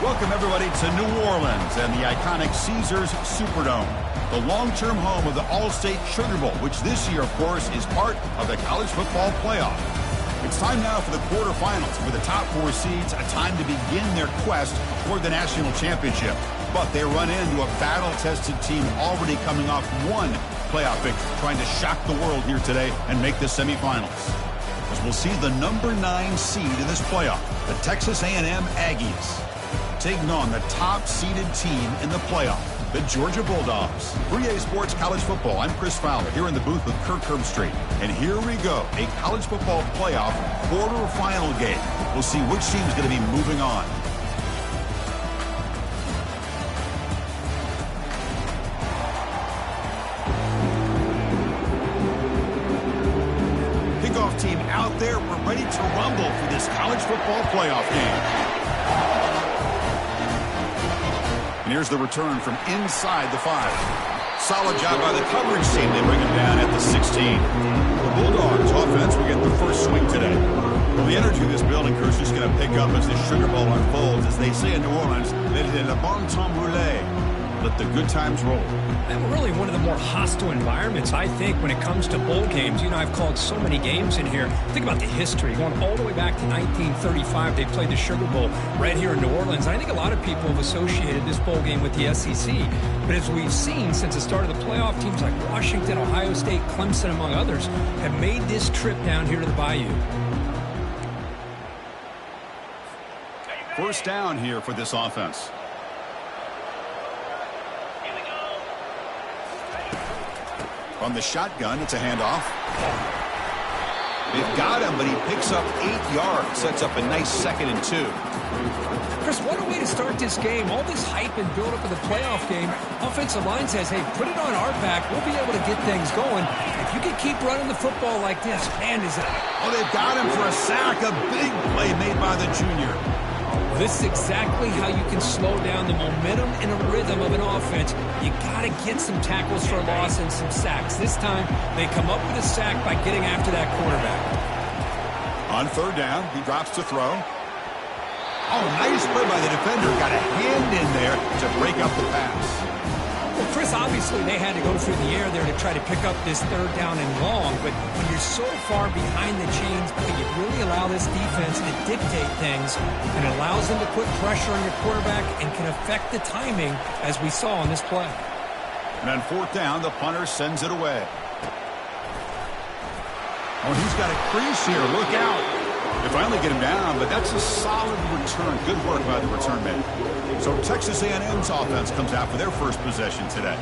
Welcome, everybody, to New Orleans and the iconic Caesars Superdome, the long-term home of the Allstate Sugar Bowl, which this year, of course, is part of the college football playoff. It's time now for the quarterfinals, for the top four seeds, a time to begin their quest for the national championship. But they run into a battle-tested team already coming off one playoff victory, trying to shock the world here today and make the semifinals. As we'll see the number 9 seed in this playoff, the Texas A&M Aggies, taking on the top-seeded team in the playoff, the Georgia Bulldogs. For EA Sports College Football, I'm Chris Fowler here in the booth with Kirk Herbstreit. And here we go, a college football playoff quarterfinal game. We'll see which team is going to be moving on. Kickoff team out there. We're ready to rumble for this college football playoff game. And here's the return from inside the 5. Solid job by the coverage team. They bring him down at the 16. The Bulldogs offense will get the first swing today. Well, the energy of this building, Chris, is going to pick up as this Sugar Bowl unfolds. As they say in New Orleans, let it in a bon temps roulé. Let the good times roll. And really one of the more hostile environments, I think, when it comes to bowl games. You know, I've called so many games in here. Think about the history. Going all the way back to 1935, they played the Sugar Bowl right here in New Orleans. And I think a lot of people have associated this bowl game with the SEC. But as we've seen since the start of the playoff, teams like Washington, Ohio State, Clemson, among others, have made this trip down here to the Bayou. First down here for this offense. From the shotgun, it's a handoff. They've got him, but he picks up 8 yards. Sets up a nice 2nd and 2. Chris, what a way to start this game. All this hype and build-up of the playoff game. Offensive line says, hey, put it on our back. We'll be able to get things going. If you can keep running the football like this, man, is it... Oh, they've got him for a sack. A big play made by the junior. This is exactly how you can slow down the momentum and a rhythm of an offense. You got to get some tackles for a loss and some sacks. This time, they come up with a sack by getting after that quarterback. On third down, he drops to throw. Oh, nice play by the defender. Got a hand in there to break up the pass. Well, Chris, obviously they had to go through the air there to try to pick up this third down and long, but when you're so far behind the chains, you really allow this defense to dictate things, and it allows them to put pressure on your quarterback and can affect the timing, as we saw on this play. And on fourth down, the punter sends it away. Oh, he's got a crease here. Look out. They finally get him down, but that's a solid return. Good work by the return man. So Texas A&M's offense comes out for their first possession today.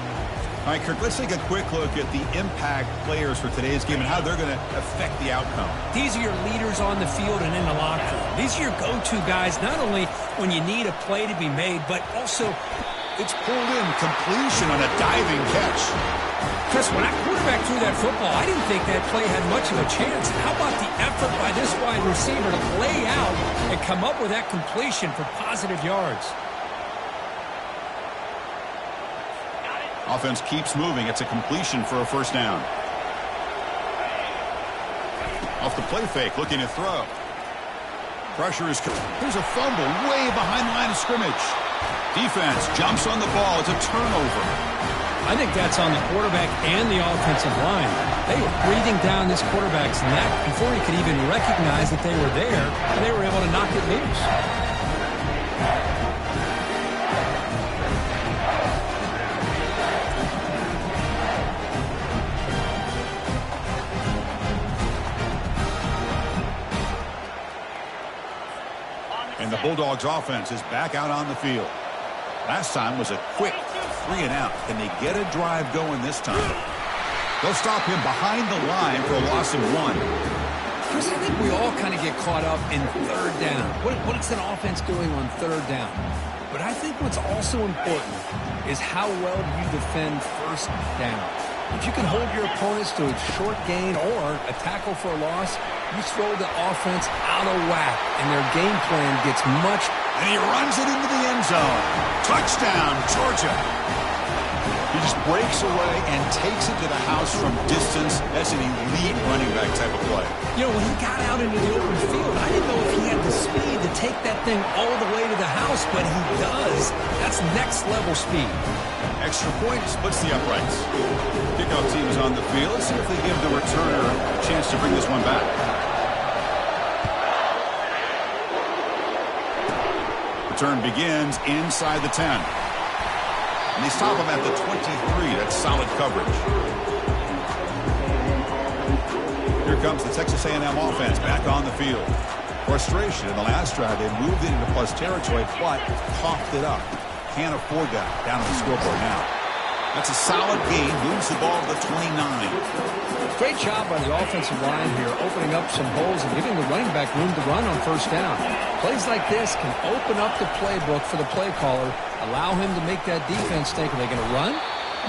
All right, Kirk, let's take a quick look at the impact players for today's game and how they're going to affect the outcome. These are your leaders on the field and in the locker room. These are your go-to guys, not only when you need a play to be made, but also... It's pulled in, completion on a diving catch. Chris, when that quarterback threw that football, I didn't think that play had much of a chance. How about the effort by this wide receiver to lay out and come up with that completion for positive yards? Offense keeps moving. It's a completion for a first down. Off the play fake, looking to throw. Pressure is... There's a fumble way behind the line of scrimmage. Defense jumps on the ball. It's a turnover. I think that's on the quarterback and the offensive line. They were breathing down this quarterback's neck before he could even recognize that they were there, and they were able to knock it loose. And the Bulldogs offense is back out on the field. Last time was a quick 3 and out. Can they get a drive going this time? They'll stop him behind the line for a loss of 1. Chris, I think we all kind of get caught up in third down. What is an offense doing on third down? But I think what's also important is how well you defend first down. If you can hold your opponents to a short gain or a tackle for a loss, you throw the offense out of whack, and their game plan gets much... And he runs it into the end zone. Touchdown, Georgia. He just breaks away and takes it to the house from distance. That's an elite running back type of play. You know, when he got out into the open field, I didn't know if he had the speed to take that thing all the way to the house, but he does. That's next-level speed. Extra point splits the uprights. Kickoff team is on the field. Let's see if they give the returner a chance to bring this one back. Return begins inside the 10. And they stop him at the 23. That's solid coverage. Here comes the Texas A&M offense back on the field. Frustration in the last drive. They moved it into plus territory, but coughed it up. Can't afford that down on the scoreboard now. That's a solid gain. Moves the ball to the 29. Great job by the offensive line here, opening up some holes and giving the running back room to run on first down. Plays like this can open up the playbook for the play caller, allow him to make that defense think, are they going to run?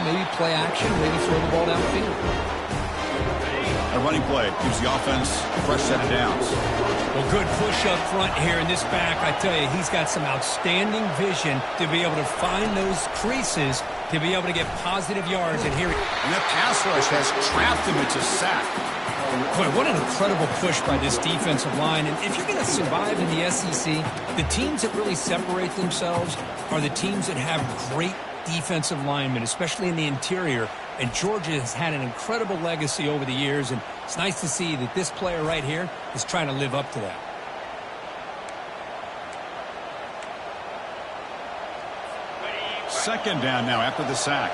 Maybe play action, maybe throw the ball downfield. A running play gives the offense a fresh set of downs. Well, good push up front here in this back. I tell you, he's got some outstanding vision to be able to find those creases to be able to get positive yards. And that pass rush has trapped him into sack. Boy, what an incredible push by this defensive line. And if you're going to survive in the SEC, the teams that really separate themselves are the teams that have great defensive linemen, especially in the interior. And Georgia has had an incredible legacy over the years, and it's nice to see that this player right here is trying to live up to that. Second down now after the sack.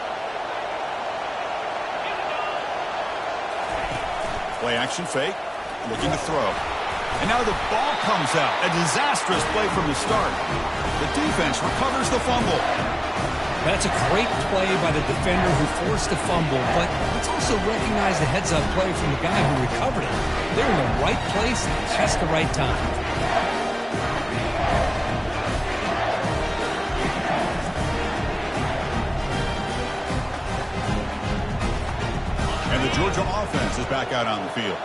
Play action fake, looking to throw. And now the ball comes out. A disastrous play from the start. The defense recovers the fumble. That's a great play by the defender who forced the fumble, but let's also recognize the heads-up play from the guy who recovered it. They're in the right place at just the right time. And the Georgia offense is back out on the field.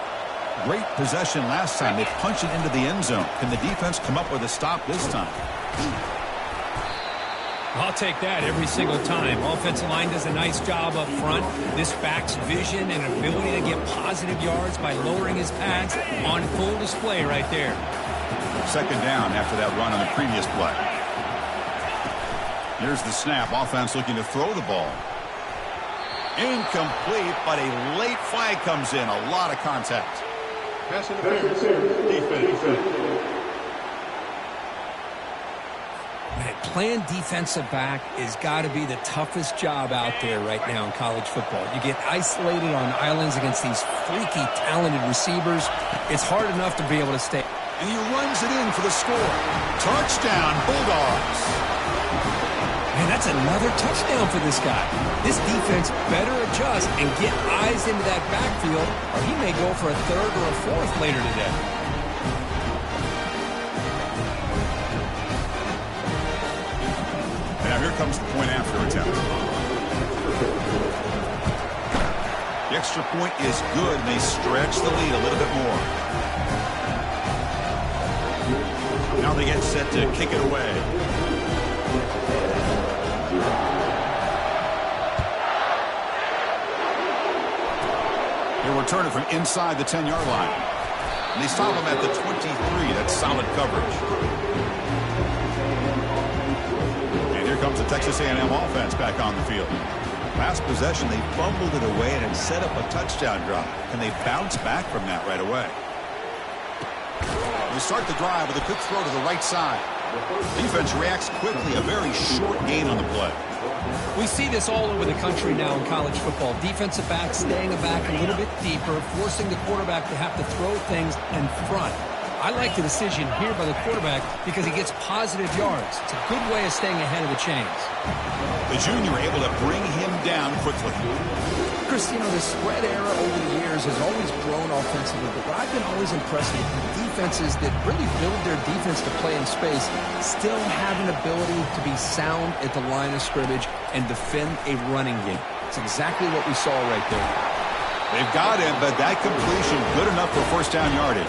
Great possession last time. They punch it into the end zone. Can the defense come up with a stop this time? I'll take that every single time. Offensive line does a nice job up front. This back's vision and ability to get positive yards by lowering his pads on full display right there. Second down after that run on the previous play. Here's the snap. Offense looking to throw the ball. Incomplete, but a late flag comes in. A lot of contact. Pass interference. Defense. Man, playing defensive back has got to be the toughest job out there right now in college football. You get isolated on islands against these freaky, talented receivers. It's hard enough to be able to stay. And he runs it in for the score. Touchdown, Bulldogs. Man, that's another touchdown for this guy. This defense better adjust and get eyes into that backfield, or he may go for a third or a fourth later today. Now here comes the point after attempt. The extra point is good, and they stretch the lead a little bit more. Now they get set to kick it away. He'll return it from inside the 10-yard line. And they stop him at the 23. That's solid coverage. And here comes the Texas A&M offense back on the field. Last possession, they fumbled it away and it set up a touchdown drive. Can they bounce back from that right away? They start the drive with a quick throw to the right side. Defense reacts quickly. A very short gain on the play. We see this all over the country now in college football. Defensive backs staying back a little bit deeper, forcing the quarterback to have to throw things in front. I like the decision here by the quarterback because he gets positive yards. It's a good way of staying ahead of the chains. The junior able to bring him down quickly. Chris, you know, the spread era over the years has always grown offensively, but what I've been always impressed with defenses that really build their defense to play in space still have an ability to be sound at the line of scrimmage and defend a running game. It's exactly what we saw right there. They've got him, but that completion good enough for first down yardage.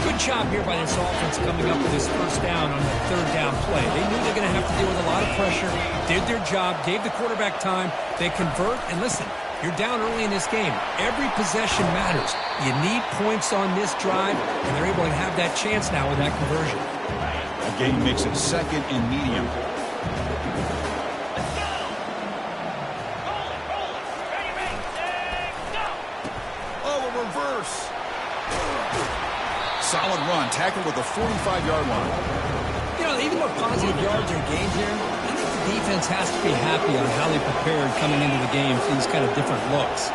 Good job here by this offense coming up with this first down on the third down play. They knew they're going to have to deal with a lot of pressure, did their job, gave the quarterback time. They convert, and listen, you're down early in this game. Every possession matters. You need points on this drive, and they're able to have that chance now with that conversion. A gain makes it second and medium. Solid run, tackled with a 45-yard line. You know, even though positive yards are gained here, I think the defense has to be happy on how they prepared coming into the game for these kind of different looks.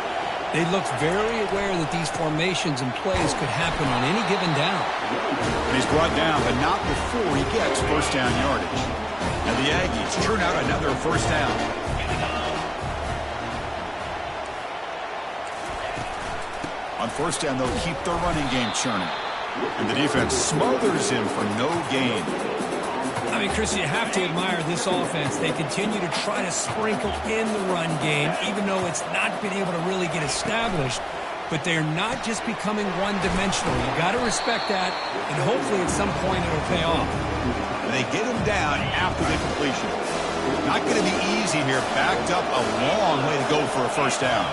They looked very aware that these formations and plays could happen on any given down. And he's brought down, but not before he gets first down yardage. And the Aggies churn out another first down. On first down, they'll keep their running game churning. And the defense smothers him for no gain. I mean, Chris, you have to admire this offense. They continue to try to sprinkle in the run game, even though it's not been able to really get established. But they're not just becoming one-dimensional. You got to respect that, and hopefully at some point it'll pay off. And they get him down after the completion. Not going to be easy here. Backed up a long way to go for a first down.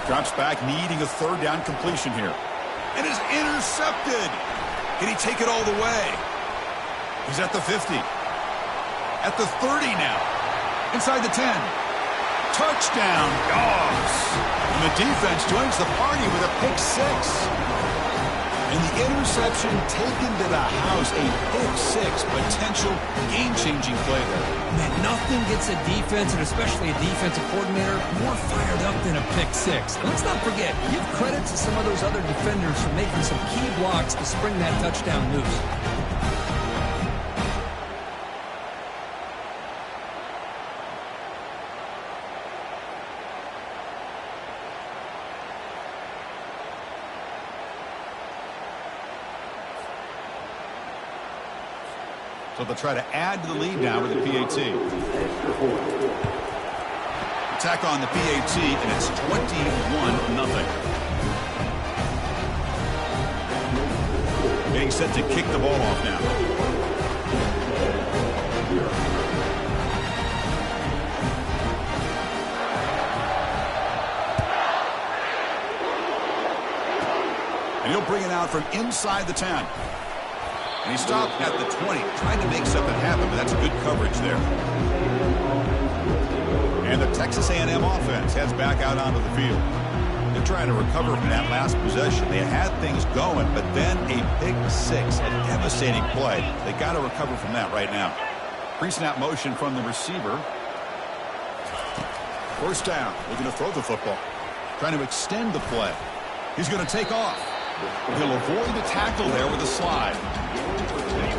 Drops back, needing a third down completion here. And is intercepted. Can he take it all the way? He's at the 50. At the 30 now. Inside the 10. Touchdown, Dogs. And the defense joins the party with a pick six. And the interception taken to the house. A pick six. Potential game-changing play there. Man, nothing gets a defense, and especially a defensive coordinator, more fired up than a pick six. And let's not forget, give credit to some of those other defenders for making some key blocks to spring that touchdown loose. So they'll try to add to the lead now with the PAT. Attack on the PAT, and it's 21-0. Getting set to kick the ball off now. And he'll bring it out from inside the 10. And he stopped at the 20, trying to make something happen, but that's good coverage there. And the Texas A&M offense heads back out onto the field. They're trying to recover from that last possession. They had things going, but then a pick six, a devastating play. They got to recover from that right now. Pre-snap motion from the receiver. First down, looking to throw the football. Trying to extend the play. He's going to take off. He'll avoid the tackle there with a slide.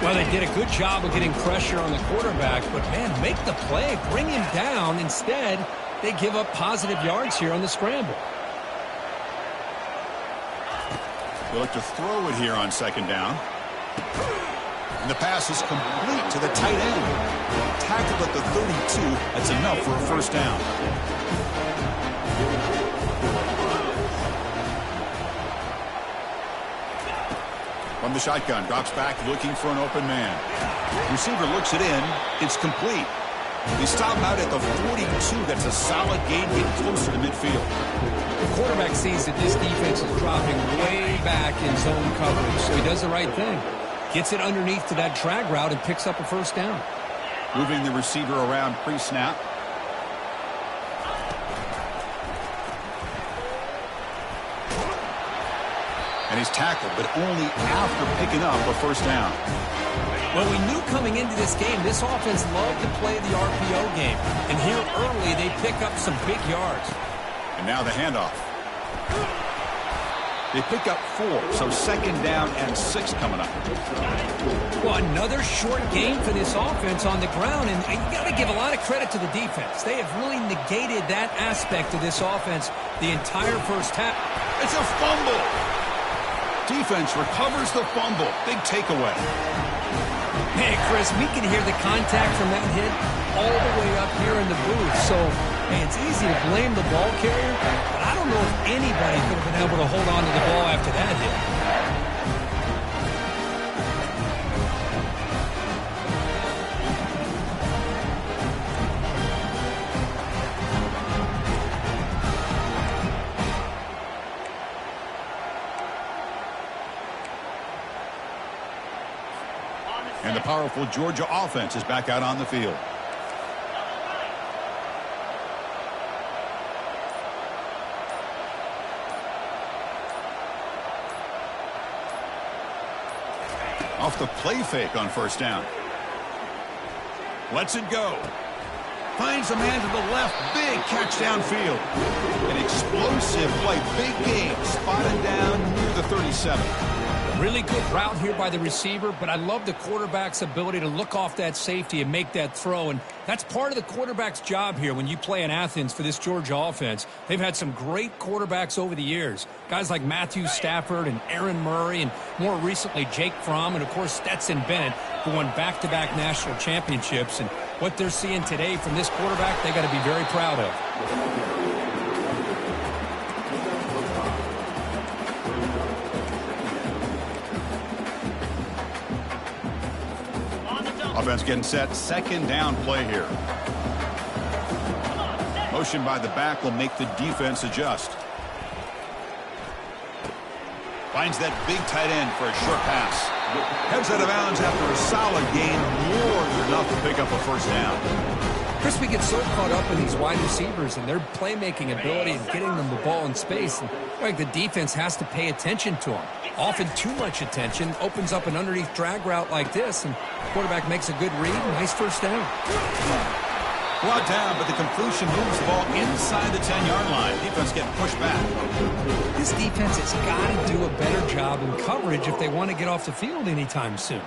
Well, they did a good job of getting pressure on the quarterback, but, man, make the play, bring him down. Instead, they give up positive yards here on the scramble. They look to throw it here on second down. And the pass is complete to the tight end. Tackled at the 32. That's enough for a first down. From the shotgun, drops back looking for an open man. Receiver looks it in. It's complete. They stop out at the 42. That's a solid gain, getting closer to midfield. The quarterback sees that this defense is dropping way back in zone coverage, so he does the right thing. Gets it underneath to that drag route and picks up a first down. Moving the receiver around pre-snap. And he's tackled, but only after picking up a first down. Well, we knew coming into this game, this offense loved to play the RPO game. And here early, they pick up some big yards. And now the handoff. They pick up 4, so second down and 6 coming up. Well, another short game for this offense on the ground, and you got to give a lot of credit to the defense. They have really negated that aspect of this offense the entire first half. It's a fumble. Defense recovers the fumble. Big takeaway. Hey, Chris, we can hear the contact from that hit all the way up here in the booth. So, hey, it's easy to blame the ball carrier, but I don't know if anybody could have been able to hold on to the ball after that hit. powerful Georgia offense is back out on the field. Off the play fake on first down. Lets it go. Finds a man to the left. Big catch downfield. An explosive play. Big game. Spotted down near the 37. Really good route here by the receiver, but I love the quarterback's ability to look off that safety and make that throw. And that's part of the quarterback's job here when you play in Athens for this Georgia offense. They've had some great quarterbacks over the years. Guys like Matthew Stafford and Aaron Murray, and more recently Jake Fromm, and of course Stetson Bennett, who won back-to-back national championships. And what they're seeing today from this quarterback, they got to be very proud of. Offense getting set. Second down play here. Motion by the back will make the defense adjust. Finds that big tight end for a short pass. Heads out of bounds after a solid gain. More than enough to pick up a first down. Chris, we get so caught up in these wide receivers and their playmaking ability and getting them the ball in space. And like the defense has to pay attention to them. Often too much attention opens up an underneath drag route like this, and the quarterback makes a good read. Nice first down. Brought down, but the completion moves the ball inside the 10-yard line. Defense getting pushed back. This defense has got to do a better job in coverage if they want to get off the field anytime soon.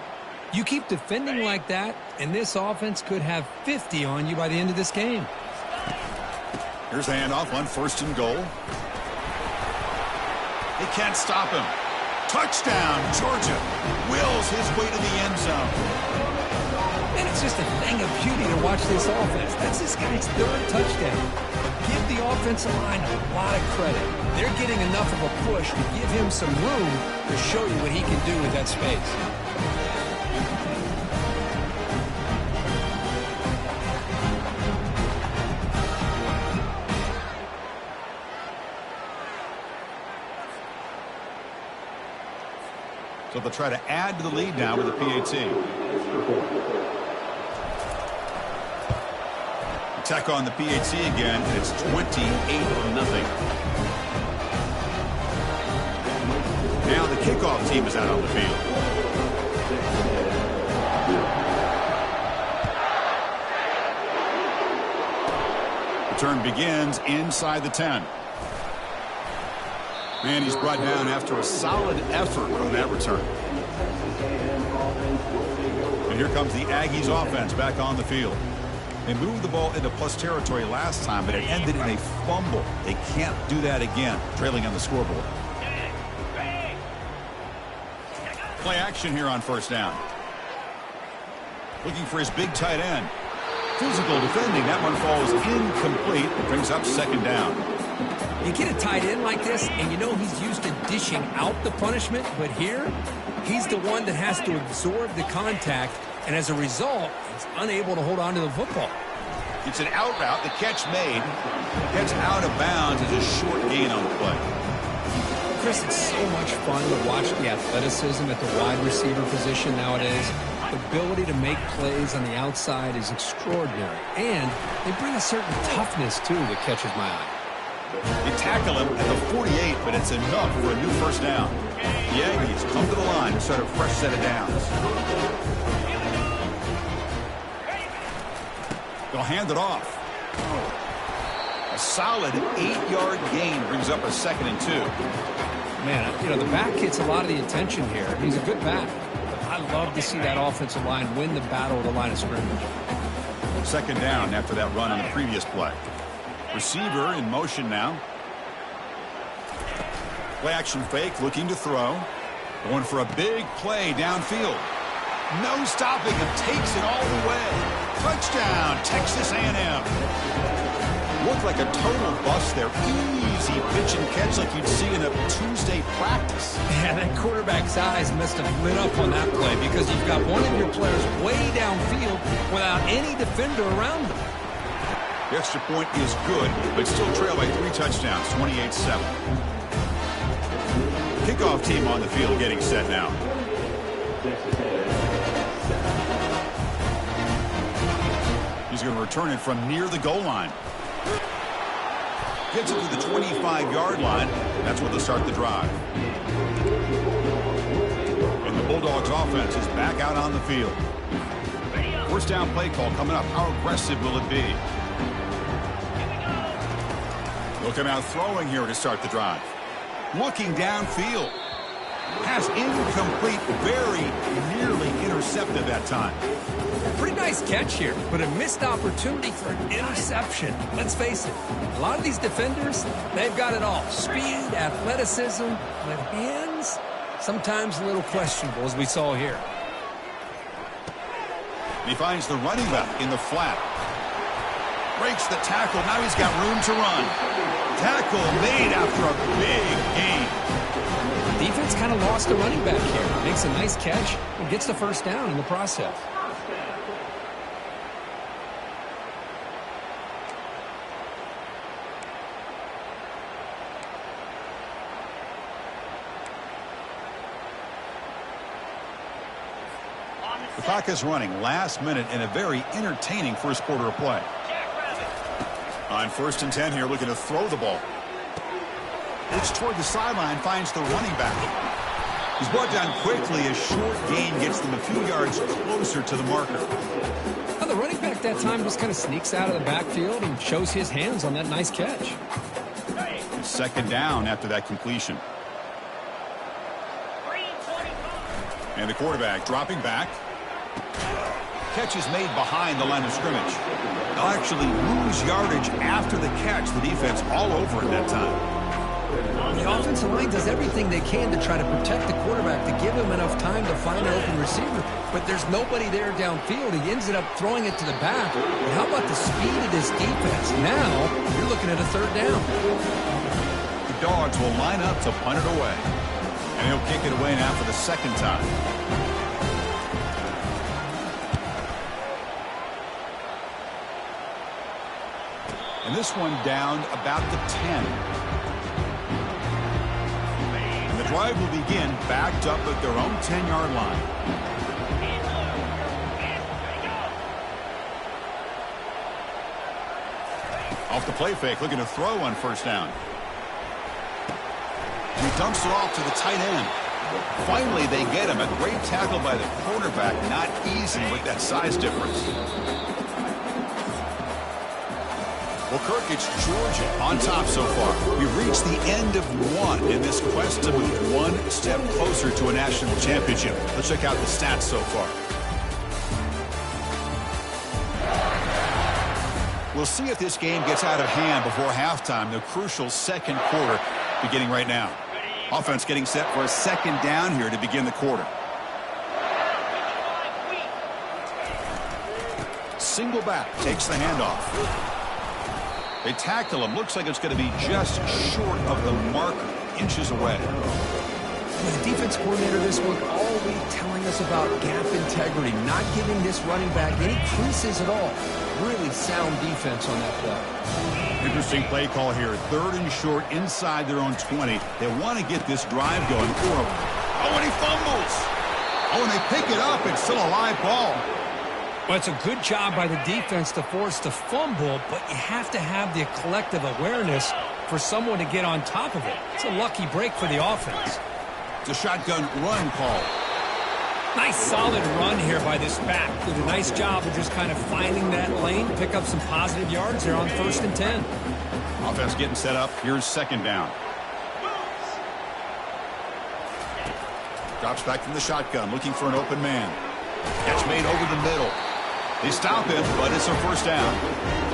You keep defending like that, and this offense could have 50 on you by the end of this game. Here's a handoff on first and goal. They can't stop him. Touchdown, Georgia. Wills his way to the end zone. And it's just a thing of beauty to watch this offense. That's this guy's third touchdown. Give the offensive line a lot of credit. They're getting enough of a push to give him some room to show you what he can do with that space. So they'll try to add to the lead now with a PAT. Attack on the PAT again, and it's 28-0. Now the kickoff team is out on the field. Return begins inside the 10. And he's brought down after a solid effort on that return. And here comes the Aggies offense back on the field. They moved the ball into plus territory last time, but it ended in a fumble. They can't do that again, trailing on the scoreboard. Play action here on first down. Looking for his big tight end. Physical defending. That one falls incomplete. It brings up second down. You get a tight end like this, and you know he's used to dishing out the punishment, but here, he's the one that has to absorb the contact, and as a result, he's unable to hold on to the football. It's an out route. The catch made. Gets out of bounds as a short gain on the play. Chris, it's so much fun to watch the athleticism at the wide receiver position nowadays. The ability to make plays on the outside is extraordinary, and they bring a certain toughness, too, that catches my eye. They tackle him at the 48, but it's enough for a new first down. The Aggies come to the line to start a fresh set of downs. They'll hand it off. A solid 8-yard gain brings up a 2nd and 2. Man, you know, the back gets a lot of the attention here. He's a good back. I love to see that offensive line win the battle at the line of scrimmage. 2nd down after that run on the previous play. Receiver in motion now. Play action fake, looking to throw. Going for a big play downfield. No stopping him, takes it all the way. Touchdown, Texas A&M. Looked like a total bust there. Easy pitch and catch like you'd see in a Tuesday practice. Yeah, that quarterback's eyes must have lit up on that play because you've got one of your players way downfield without any defender around him. The extra point is good, but still trail by 3 touchdowns, 28-7. Kickoff team on the field getting set now. He's going to return it from near the goal line. Gets it to the 25-yard line. That's where they'll start the drive. And the Bulldogs offense is back out on the field. First down play call coming up. How aggressive will it be? They'll come out throwing here to start the drive. Looking downfield. Pass incomplete, very nearly intercepted that time. Pretty nice catch here, but a missed opportunity for an interception. Let's face it, a lot of these defenders, they've got it all. Speed, athleticism, but hands, sometimes a little questionable, as we saw here. He finds the running back in the flat. Breaks the tackle. Now he's got room to run. Tackle made after a big gain. Defense kind of lost the running back here. Makes a nice catch and gets the first down in the process. The clock is running. Last minute in a very entertaining first quarter of play. On 1st and 10 here, looking to throw the ball. Looks toward the sideline, finds the running back. He's brought down quickly. A short gain gets them a few yards closer to the marker. Well, the running back that time just kind of sneaks out of the backfield and shows his hands on that nice catch. Second down after that completion. And the quarterback dropping back. Catch is made behind the line of scrimmage. They'll actually lose yardage after the catch. The defense all over it that time. The offensive line does everything they can to try to protect the quarterback to give him enough time to find an open receiver. But there's nobody there downfield. He ends up throwing it to the back. And how about the speed of this defense? Now you're looking at a third down. The Dogs will line up to punt it away. And he'll kick it away now for the second time. And this one down about the 10. And the drive will begin backed up at their own 10-yard line. Off the play fake, looking to throw on first down. And he dumps it off to the tight end. Finally, they get him. A great tackle by the cornerback. Not easy with that size difference. Well, Kirk, it's Georgia on top so far. We've reached the end of one in this quest to move one step closer to a national championship. Let's check out the stats so far. We'll see if this game gets out of hand before halftime. The crucial second quarter beginning right now. Offense getting set for a second down here to begin the quarter. Single back takes the handoff. They tackle him. Looks like it's going to be just short of the marker, inches away. The defense coordinator this week all week telling us about gap integrity, not giving this running back any creases at all. Really sound defense on that play. Interesting play call here. 3rd and short inside their own 20. They want to get this drive going. Oh, and he fumbles. Oh, and they pick it up. It's still a live ball. Well, it's a good job by the defense to force the fumble, but you have to have the collective awareness for someone to get on top of it. It's a lucky break for the offense. It's a shotgun run call. Nice solid run here by this back. Did a nice job of just kind of finding that lane, pick up some positive yards there on 1st and 10. Offense getting set up. Here's second down. Drops back from the shotgun, looking for an open man. Catch made over the middle. They stop him, but it's a first down.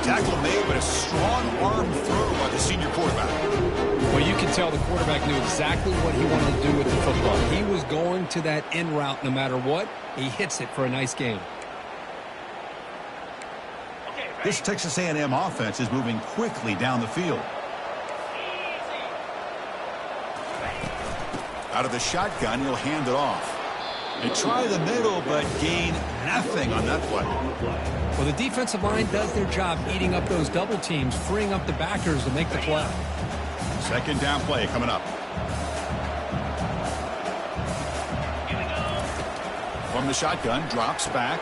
Tackle made, but a strong arm throw by the senior quarterback. Well, you can tell the quarterback knew exactly what he wanted to do with the football. He was going to that in route no matter what. He hits it for a nice gain. This Texas A&M offense is moving quickly down the field. Out of the shotgun, he'll hand it off. They try the middle, but gain nothing on that play. Well, the defensive line does their job eating up those double teams, freeing up the backers to make the play. Second down play coming up. From the shotgun, drops back.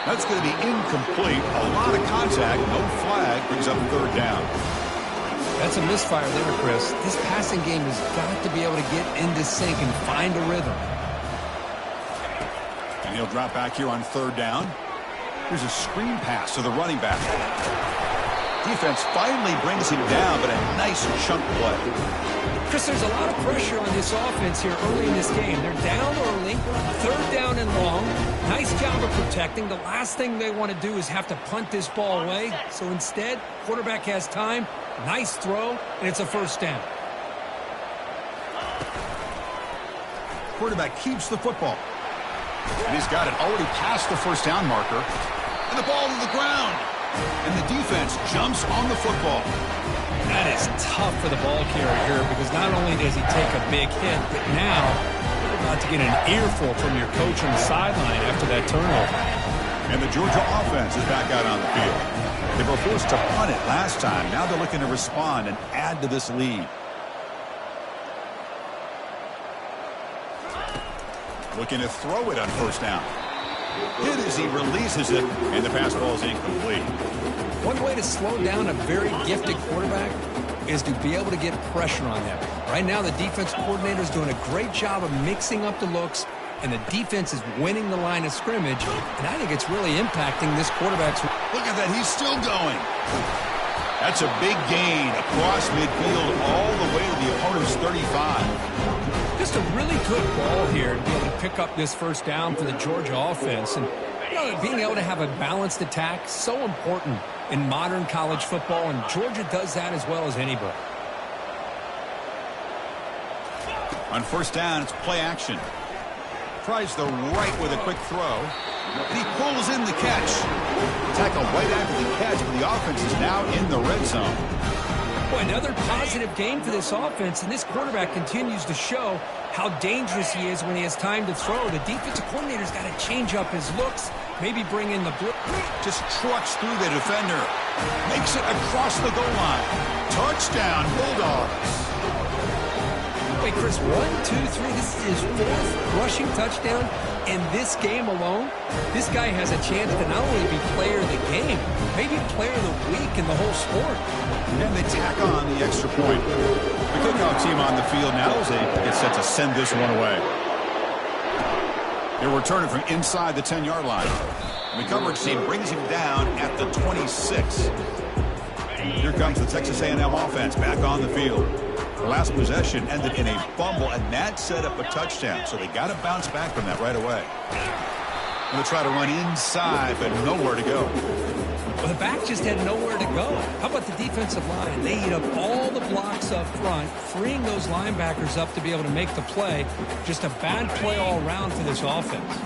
That's going to be incomplete. A lot of contact. No flag. Brings up third down. That's a misfire there, Chris. This passing game has got to be able to get into sync and find a rhythm. And he'll drop back here on third down. Here's a screen pass to the running back. Defense finally brings him down, but a nice chunk play. Chris, there's a lot of pressure on this offense here early in this game. They're down early, third down and long. Nice job of protecting. The last thing they want to do is have to punt this ball away. So instead, quarterback has time. Nice throw, and it's a first down. Quarterback keeps the football. And he's got it already past the first down marker. And the ball to the ground. And the defense jumps on the football. That is tough for the ball carrier here because not only does he take a big hit, but now you're about to get an earful from your coach on the sideline after that turnover. And the Georgia offense is back out on the field. They were forced to punt it last time. Now they're looking to respond and add to this lead. Looking to throw it on first down. Hit as he releases it, and the pass ball is incomplete. One way to slow down a very gifted quarterback is to be able to get pressure on them. Right now, the defense coordinator is doing a great job of mixing up the looks, and the defense is winning the line of scrimmage, and I think it's really impacting this quarterback's... Look at that, he's still going. That's a big gain across midfield all the way to the opponent's 35. Just a really good ball here to be able to pick up this first down for the Georgia offense. And you know, being able to have a balanced attack, so important in modern college football, and Georgia does that as well as anybody. On first down, it's play action. Tries the right with a quick throw. And he pulls in the catch. Tackle right after the catch, but the offense is now in the red zone. Boy, another positive game for this offense, and this quarterback continues to show how dangerous he is when he has time to throw. The defensive coordinator's got to change up his looks, maybe bring in the blitz. Just trucks through the defender. Makes it across the goal line. Touchdown, Bulldogs. Wait, Chris, 1, 2, 3. This is his fourth rushing touchdown in this game alone. This guy has a chance to not only be player of the game, maybe player of the week in the whole sport. And they tack on the extra point. The kickoff team on the field now as they get set to send this one away. They're returning from inside the 10-yard line. The coverage team brings him down at the 26. Here comes the Texas A&M offense back on the field. The last possession ended in a fumble, and that set up a touchdown. So they got to bounce back from that right away. Going to try to run inside, but nowhere to go. Well, the back just had nowhere to go. How about the defensive line? They eat up all the blocks up front, freeing those linebackers up to be able to make the play. Just a bad play all around for this offense.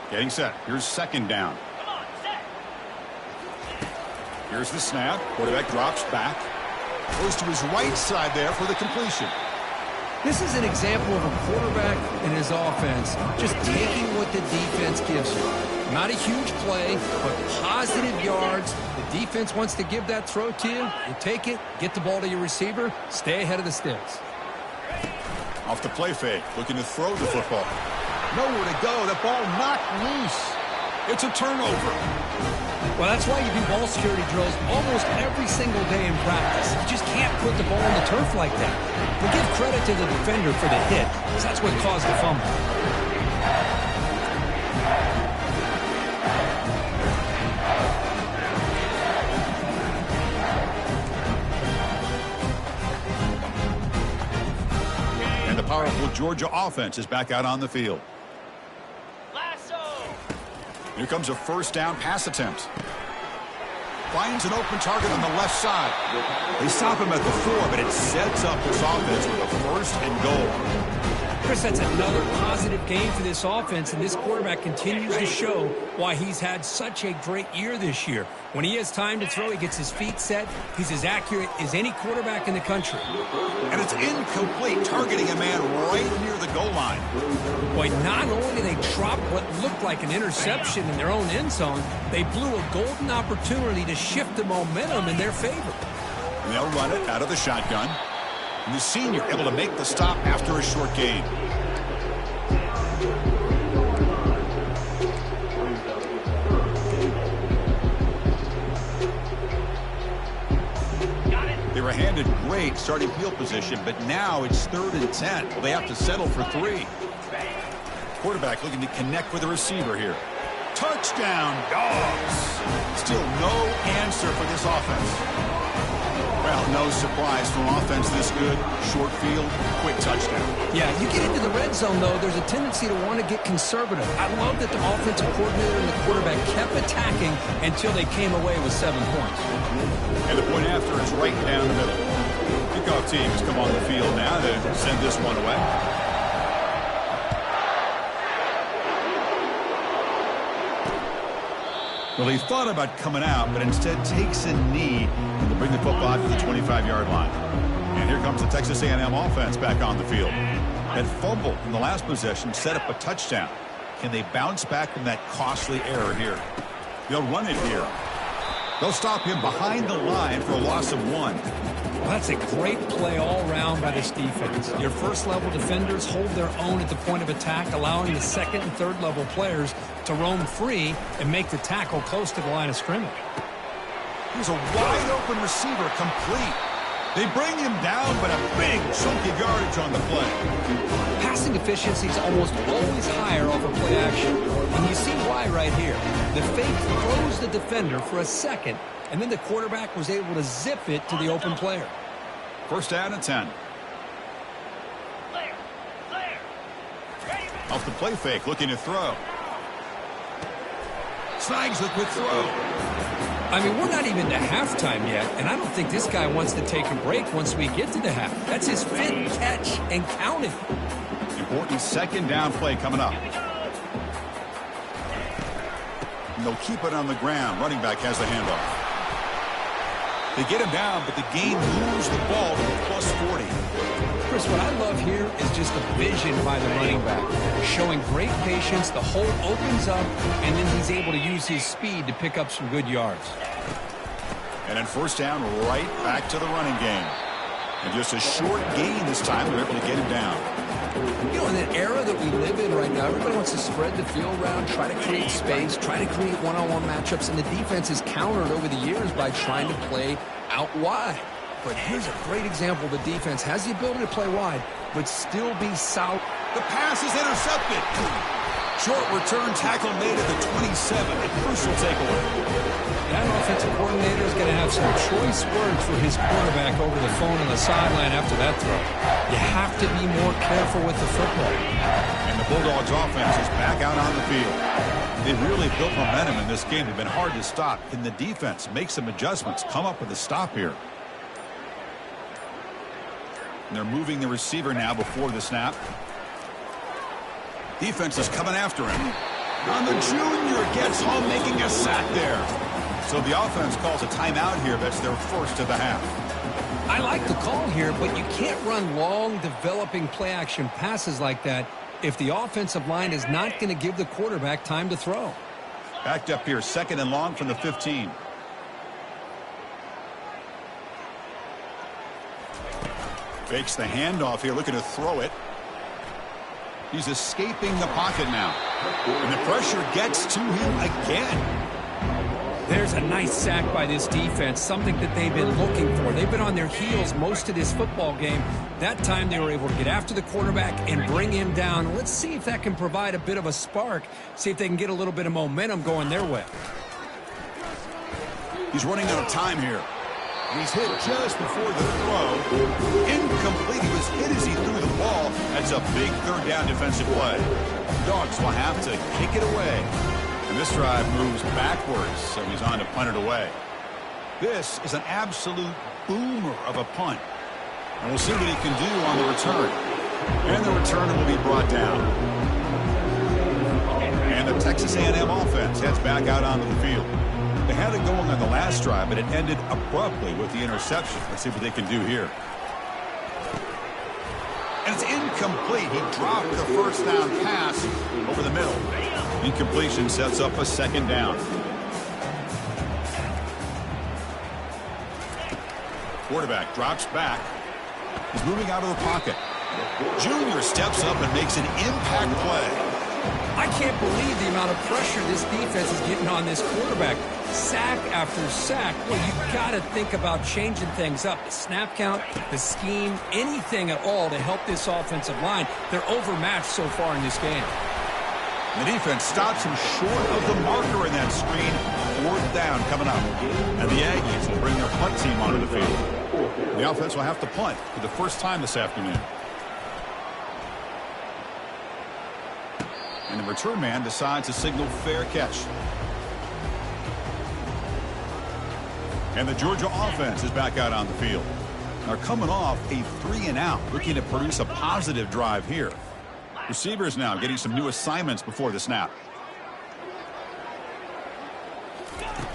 Getting set. Here's second down. Here's the snap. Quarterback drops back. Goes to his right side there for the completion. This is an example of a quarterback and his offense just taking what the defense gives you. Not a huge play, but positive yards. The defense wants to give that throw to you. You take it, get the ball to your receiver, stay ahead of the sticks. Off the play fake, looking to throw the football. Nowhere to go. The ball knocked loose. It's a turnover. Well, that's why you do ball security drills almost every single day in practice. You just can't put the ball on the turf like that. But give credit to the defender for the hit, because that's what caused the fumble. And the powerful Georgia offense is back out on the field. Here comes a first down pass attempt. Finds an open target on the left side. They stop him at the 4, but it sets up this offense with a first and goal. Chris, that's another positive game for this offense, and this quarterback continues to show why he's had such a great year this year. When he has time to throw, he gets his feet set. He's as accurate as any quarterback in the country. And it's incomplete, targeting a man right near the goal line. Boy, not only did they drop what looked like an interception in their own end zone, they blew a golden opportunity to shift the momentum in their favor. And they'll run it out of the shotgun. And the senior able to make the stop after a short gain. were handed great starting field position, but now it's 3rd and 10. Well, they have to settle for 3. Quarterback looking to connect with the receiver here. Touchdown, Dogs. Still no answer for this offense. Well, no surprise for an offense this good. Short field, quick touchdown. Yeah, you get into the red zone, though, there's a tendency to want to get conservative. I love that the offensive coordinator and the quarterback kept attacking until they came away with 7 points. And the point after is right down the middle. Kickoff team has come on the field now to send this one away. Well, he thought about coming out, but instead takes a knee to bring the football to the 25-yard line. And here comes the Texas A&M offense back on the field. That fumble in the last possession set up a touchdown. Can they bounce back from that costly error here? They'll run it here. They'll stop him behind the line for a loss of 1. Well, that's a great play all around by this defense. Your first-level defenders hold their own at the point of attack, allowing the second and third-level players to roam free and make the tackle close to the line of scrimmage. Here's a wide-open receiver complete. They bring him down, but a big chunky yardage on the play. Passing efficiency is almost always higher off of play action. And you see why right here. The fake throws the defender for a second, and then the quarterback was able to zip it to the open player. 1st down and 10. Off the play fake, looking to throw. Snags the quick throw. I mean, we're not even to halftime yet, and I don't think this guy wants to take a break once we get to the half. That's his 5th catch and counting. Important 2nd down play coming up. And they'll keep it on the ground. Running back has the handoff. They get him down, but the game moves the ball to the +40. Chris, what I love here is just the vision by the running back. Showing great patience, the hole opens up, and then he's able to use his speed to pick up some good yards. And then 1st down, right back to the running game. And just a short gain this time, they're able to get him down. You know, in the era that we live in right now, everybody wants to spread the field around, try to create space, try to create one-on-one matchups, and the defense has countered over the years by trying to play out wide. But here's a great example. The defense has the ability to play wide, but still be solid. The pass is intercepted. Short return tackle made at the 27. A crucial takeaway. That offensive coordinator is going to have some choice words for his quarterback over the phone on the sideline after that throw. You have to be more careful with the football. And the Bulldogs offense is back out on the field. They've really built momentum in this game. They've been hard to stop. Can the defense make some adjustments, come up with a stop here? And they're moving the receiver now before the snap. Defense is coming after him. And the junior gets home, making a sack there. So the offense calls a timeout here. That's their 1st of the half. I like the call here, but you can't run long, developing play-action passes like that if the offensive line is not going to give the quarterback time to throw. Backed up here, 2nd and long from the 15. Fakes the handoff here, looking to throw it. He's escaping the pocket now. And the pressure gets to him again. There's a nice sack by this defense, something that they've been looking for. They've been on their heels most of this football game. That time they were able to get after the quarterback and bring him down. Let's see if that can provide a bit of a spark, see if they can get a little bit of momentum going their way. He's running out of time here. He's hit just before the throw. Incomplete. He was hit as he threw the ball. That's a big 3rd down defensive play. Dogs will have to kick it away. And this drive moves backwards, so he's on to punt it away. This is an absolute boomer of a punt. And we'll see what he can do on the return. And the return will be brought down. And the Texas A&M offense heads back out onto the field. They had it going on the last drive, but it ended abruptly with the interception. Let's see what they can do here. And it's incomplete. He dropped the 1st down pass over the middle. Incompletion sets up a 2nd down. Quarterback drops back. He's moving out of the pocket. Junior steps up and makes an impact play. I can't believe the amount of pressure this defense is getting on this quarterback. sack after sack. Well, you've got to think about changing things up. The snap count, the scheme, anything at all to help this offensive line. They're overmatched so far in this game. The defense stops him short of the marker in that screen. 4th down coming up. And the Aggies will bring their punt team onto the field. The offense will have to punt for the first time this afternoon. And the return man decides to signal fair catch. And the Georgia offense is back out on the field. They're coming off a 3-and-out, looking to produce a positive drive here. Receivers now getting some new assignments before the snap.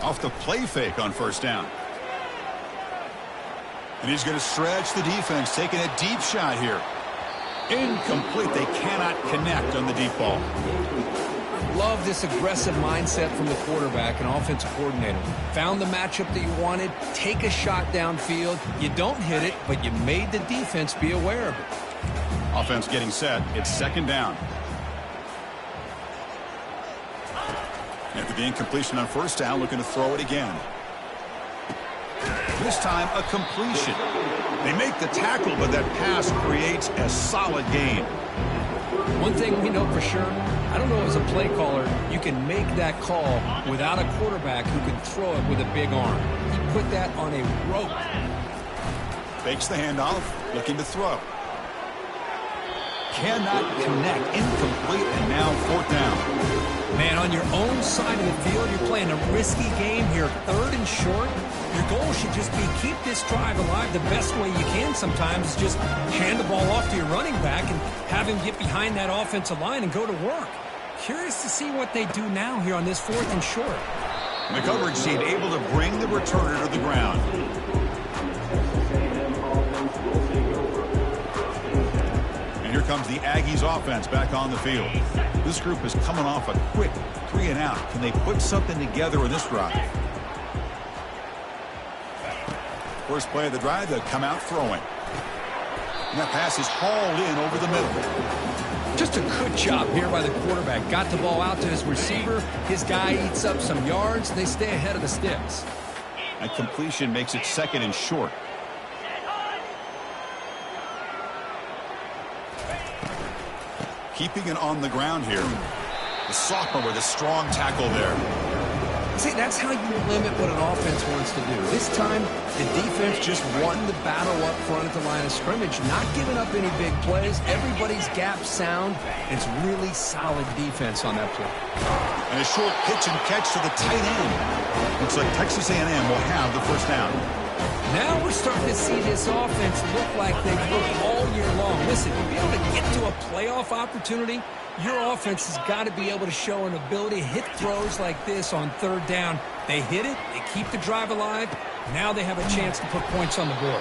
Off the play fake on 1st down. And he's going to stretch the defense, taking a deep shot here. Incomplete. They cannot connect on the deep ball. Love this aggressive mindset from the quarterback and offensive coordinator. Found the matchup that you wanted. Take a shot downfield. You don't hit it, but you made the defense be aware of it. Offense getting set. It's 2nd down. After the incompletion on 1st down, looking to throw it again. This time a completion. They make the tackle, but that pass creates a solid gain. One thing we know for sure, I don't know as a play caller, you can make that call without a quarterback who can throw it with a big arm. He put that on a rope. Fakes the handoff, looking to throw. Cannot connect, incomplete, and now 4th down. Man, on your own side of the field, you're playing a risky game here. 3rd and short. Your goal should just be keep this drive alive the best way you can sometimes. Is just hand the ball off to your running back and have him get behind that offensive line and go to work. Curious to see what they do now here on this 4th and short. And the coverage team able to bring the returner to the ground. And here comes the Aggies offense back on the field. This group is coming off a quick 3-and-out. Can they put something together in this drive? First play of the drive, they'll come out throwing. And that pass is hauled in over the middle. Just a good job here by the quarterback. Got the ball out to his receiver. His guy eats up some yards. They stay ahead of the sticks. That completion makes it 2nd and short. Keeping it on the ground here. The sophomore with a strong tackle there. See, that's how you limit what an offense wants to do. This time, the defense just won the battle up front at the line of scrimmage, not giving up any big plays. Everybody's gap sound. It's really solid defense on that play. And a short pitch and catch to the tight end. Looks like Texas A&M will have the 1st down. Now we're starting to see this offense look like they've looked all year long. Listen, to be able to get to a playoff opportunity, your offense has got to be able to show an ability to hit throws like this on 3rd down. They hit it, they keep the drive alive. Now they have a chance to put points on the board.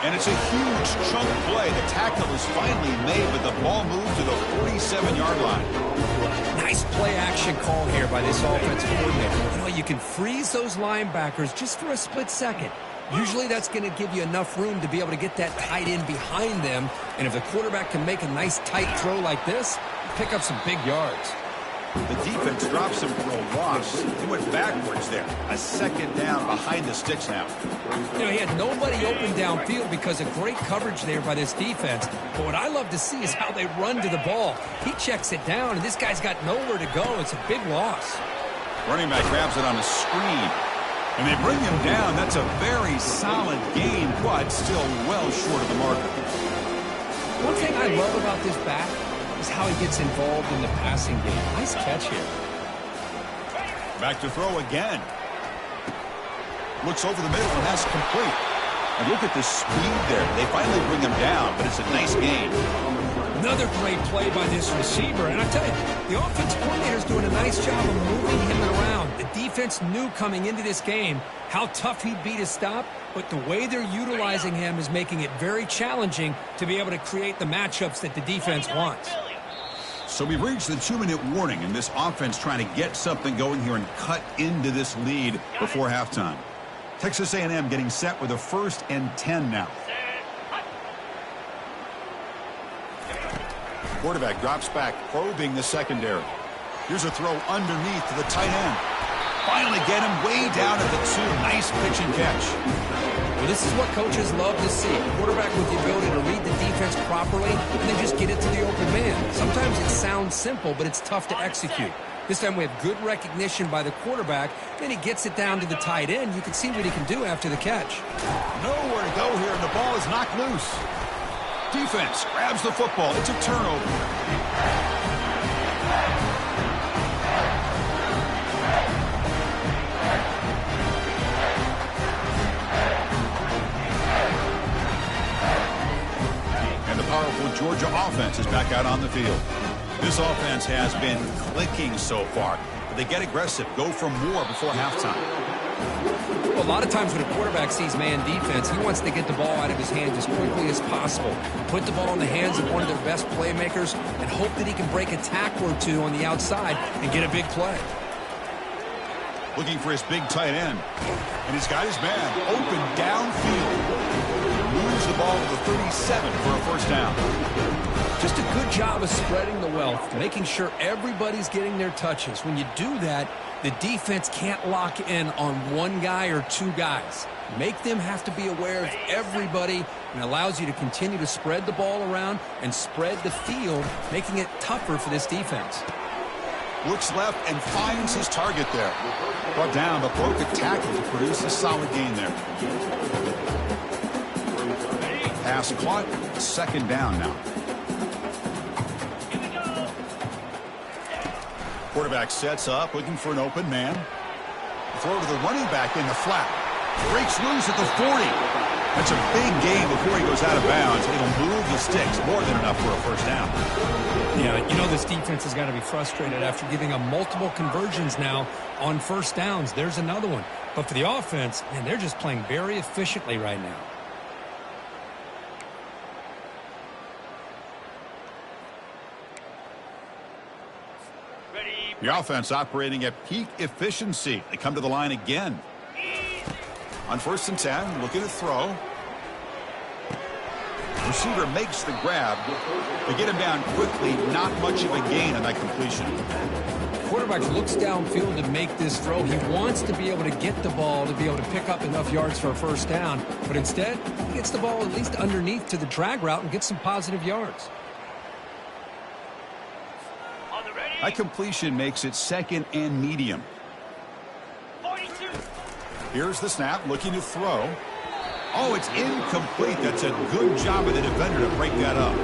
And it's a huge chunk play. The tackle is finally made, but the ball moved to the 47-yard line. Nice play action call here by this offensive coordinator. You know, you can freeze those linebackers just for a split second. Usually that's going to give you enough room to be able to get that tight end behind them. And if the quarterback can make a nice tight throw like this, pick up some big yards. The defense drops him for a loss. He went backwards there. A 2nd down behind the sticks now. You know, he had nobody open downfield because of great coverage there by this defense. But what I love to see is how they run to the ball. He checks it down, and this guy's got nowhere to go. It's a big loss. Running back grabs it on a screen. And they bring him down. That's a very solid gain, but still well short of the marker. One thing I love about this back is how he gets involved in the passing game. Nice catch here. Back to throw again. Looks over the middle, and that's complete. And look at the speed there. They finally bring him down, but it's a nice gain. Another great play by this receiver. And I tell you, the offensive coordinator is doing a nice job of moving him around. The defense knew coming into this game how tough he'd be to stop, but the way they're utilizing him is making it very challenging to be able to create the matchups that the defense wants. So we've reached the 2-minute warning, and this offense trying to get something going here and cut into this lead before halftime. Texas A&M getting set with a 1st and 10 now. Quarterback drops back, probing the secondary. Here's a throw underneath to the tight end. Finally get him way down at the 2. Nice pitch and catch. Well, this is what coaches love to see. A quarterback with the ability to read the defense properly and then just get it to the open man. Sometimes it sounds simple, but it's tough to execute. This time we have good recognition by the quarterback. Then he gets it down to the tight end. You can see what he can do after the catch. Nowhere to go here, and the ball is knocked loose. Defense grabs the football. It's a turnover. Powerful Georgia offense is back out on the field. This offense has been clicking so far. But they get aggressive, go for more before halftime. Well, a lot of times when a quarterback sees man defense, he wants to get the ball out of his hands as quickly as possible. Put the ball in the hands of one of their best playmakers and hope that he can break a tackle or two on the outside and get a big play. Looking for his big tight end. And he's got his man open downfield. Moves the ball to the 37 for a first down. Just a good job of spreading the wealth, making sure everybody's getting their touches. When you do that, the defense can't lock in on one guy or two guys. Make them have to be aware of everybody, and allows you to continue to spread the ball around and spread the field, making it tougher for this defense. Looks left and finds his target there. Brought down, but broke a tackle to produce a solid gain there. Pass caught, second down now. Quarterback sets up, looking for an open man. Throw to the running back in the flat. Breaks loose at the 40. That's a big gain before he goes out of bounds. It'll move the sticks, more than enough for a first down. Yeah, you know this defense has got to be frustrated after giving up multiple conversions now on first downs. There's another one. But for the offense, man, they're just playing very efficiently right now. The offense operating at peak efficiency. They come to the line again. On 1st and 10, looking to throw. Receiver makes the grab. They get him down quickly. Not much of a gain on that completion. Quarterback looks downfield to make this throw. He wants to be able to get the ball to be able to pick up enough yards for a first down. But instead, he gets the ball at least underneath to the drag route and gets some positive yards. That completion makes it 2nd and medium. 42. Here's the snap, looking to throw. Oh, it's incomplete. That's a good job by the defender to break that up.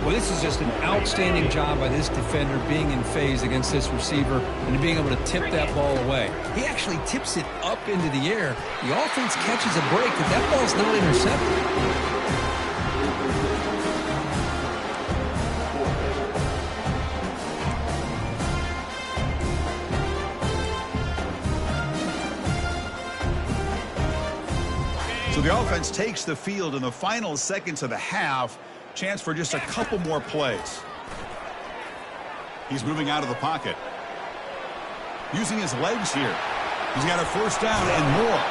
Well, this is just an outstanding job by this defender being in phase against this receiver and being able to tip that ball away. He actually tips it up into the air. The offense catches a break, but that ball's not intercepted. So the offense takes the field in the final seconds of the half. Chance for just a couple more plays. He's moving out of the pocket. Using his legs here. He's got a first down and more.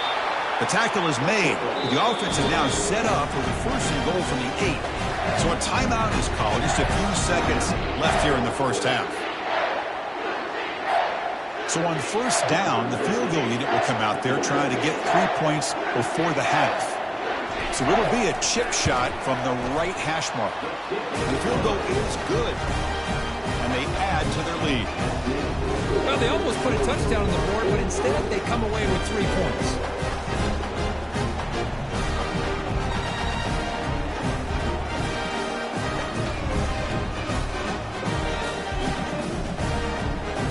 The tackle is made. The offense is now set up for the 1st and goal from the 8. So a timeout is called. Just a few seconds left here in the first half. So on 1st down, the field goal unit will come out there trying to get 3 points before the half. So it'll be a chip shot from the right hash mark. And the field goal is good. And they add to their lead. Well, they almost put a touchdown on the board, but instead they come away with 3 points.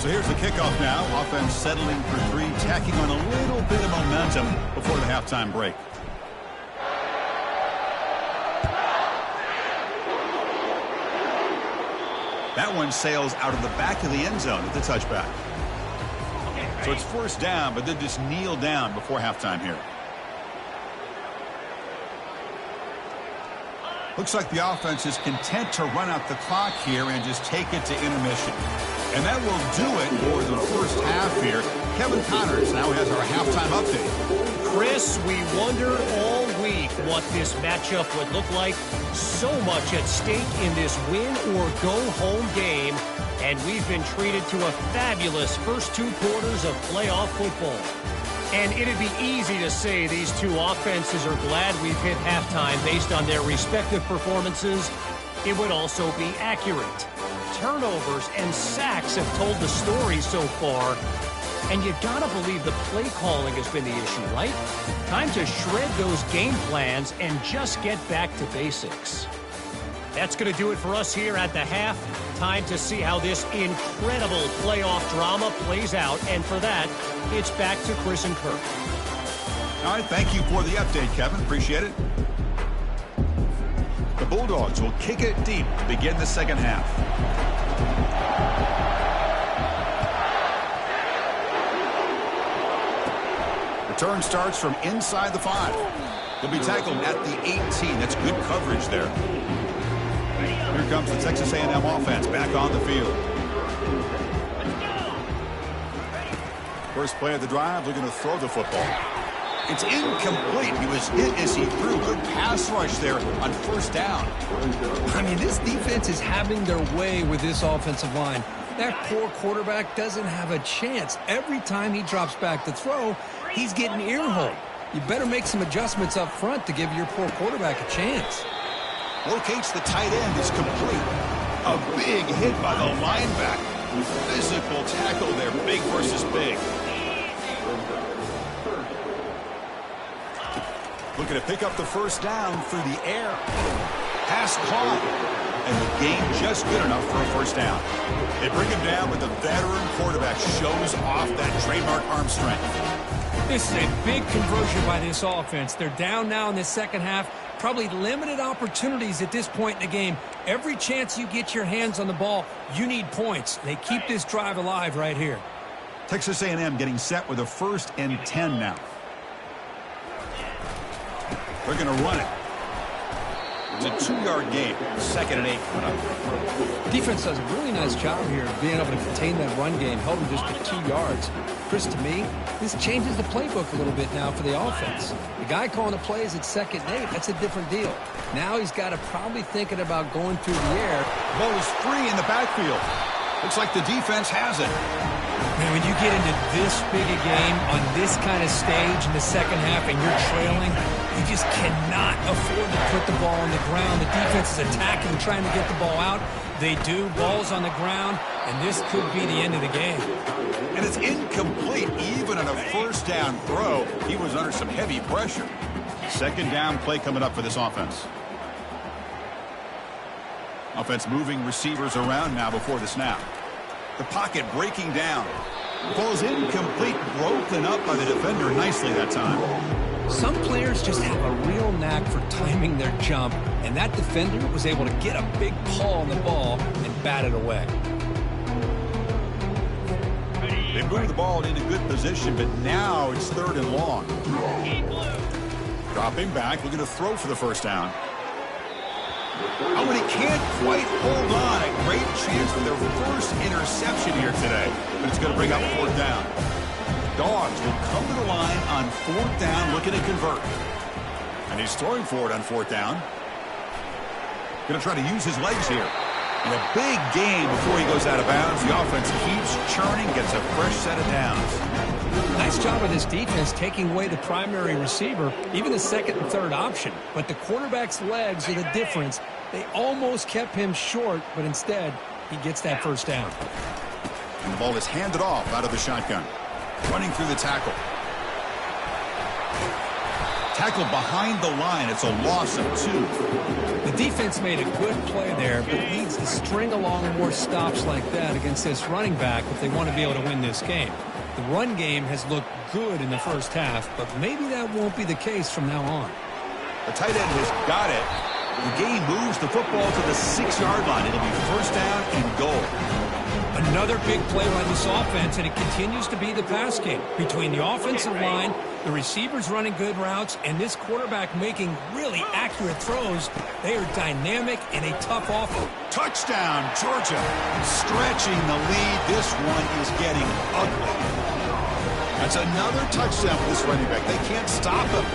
So here's the kickoff now. Offense settling for 3, tacking on a little bit of momentum before the halftime break. That one sails out of the back of the end zone at the touchback. So it's 1st down, but they just kneel down before halftime here. Looks like the offense is content to run out the clock here and just take it to intermission. And that will do it for the first half here. Kevin Connors now has our halftime update. Chris, we wondered all week what this matchup would look like. So much at stake in this win-or-go-home game. And we've been treated to a fabulous first 2 quarters of playoff football. And it'd be easy to say these two offenses are glad we've hit halftime based on their respective performances. It would also be accurate. Turnovers and sacks have told the story so far. And you gotta believe the play calling has been the issue, right? Time to shred those game plans and just get back to basics. That's gonna do it for us here at the half. Time to see how this incredible playoff drama plays out. And for that, it's back to Chris and Kirk. All right, thank you for the update, Kevin. Appreciate it. The Bulldogs will kick it deep to begin the second half. Return starts from inside the 5. He'll be tackled at the 18. That's good coverage there. Here comes the Texas A&M offense back on the field. First play of the drive, looking to throw the football. It's incomplete. He was hit as he threw. Good pass rush there on first down. I mean, this defense is having their way with this offensive line. That poor quarterback doesn't have a chance. Every time he drops back to throw, he's getting earholed. You better make some adjustments up front to give your poor quarterback a chance. Locates the tight end. Is complete. A big hit by the linebacker. Physical tackle there. Big versus big. Looking to pick up the first down through the air. Pass caught. And the game just good enough for a first down. They bring him down, but the veteran quarterback shows off that trademark arm strength. This is a big conversion by this offense. They're down now in the second half. Probably limited opportunities at this point in the game. Every chance you get your hands on the ball, you need points. They keep this drive alive right here. Texas A&M getting set with a 1st and 10 now. They're going to run it. It's a 2-yard gain. 2nd and 8 coming up. Defense does a really nice job here of being able to contain that run game, held them just to 2 yards. Chris, to me, this changes the playbook a little bit now for the offense. The guy calling the plays at 2nd and 8, that's a different deal. Now he's got to probably thinking about going through the air. Ball is free in the backfield. Looks like the defense has it. Man, when you get into this big a game on this kind of stage in the second half and you're trailing, you just cannot afford to put the ball on the ground. The defense is attacking, trying to get the ball out. They do. Ball's on the ground, and this could be the end of the game. And it's incomplete. Even on a first down throw, he was under some heavy pressure. 2nd down play coming up for this offense. Offense moving receivers around now before the snap. The pocket breaking down. Ball's incomplete, broken up by the defender nicely that time. Some players just have a real knack for timing their jump, and that defender was able to get a big paw on the ball and bat it away. They move the ball into good position, but now it's 3rd and long. Dropping back, looking to throw for the first down. Oh, and he can't quite hold on. A great chance for their first interception here today, but it's going to bring up 4th down. Dogs will come to the line on 4th down, looking to convert. And he's throwing for it on 4th down. Going to try to use his legs here. And a big game before he goes out of bounds. The offense keeps churning, gets a fresh set of downs. Nice job of this defense taking away the primary receiver, even the 2nd and 3rd option. But the quarterback's legs are the difference. They almost kept him short, but instead, he gets that first down. And the ball is handed off out of the shotgun. Running through the tackle. Tackle behind the line. It's a loss of 2. The defense made a good play there, but needs to string along more stops like that against this running back if they want to be able to win this game. The run game has looked good in the first half, but maybe that won't be the case from now on. The tight end has got it. The game moves the football to the 6-yard line. It'll be first down and goal. Another big play by this offense, and it continues to be the pass game. Between the offensive line, the receivers running good routes, and this quarterback making really accurate throws, they are dynamic and a tough offense. Touchdown, Georgia. Stretching the lead. This one is getting ugly. That's another touchdown for this running back. They can't stop him.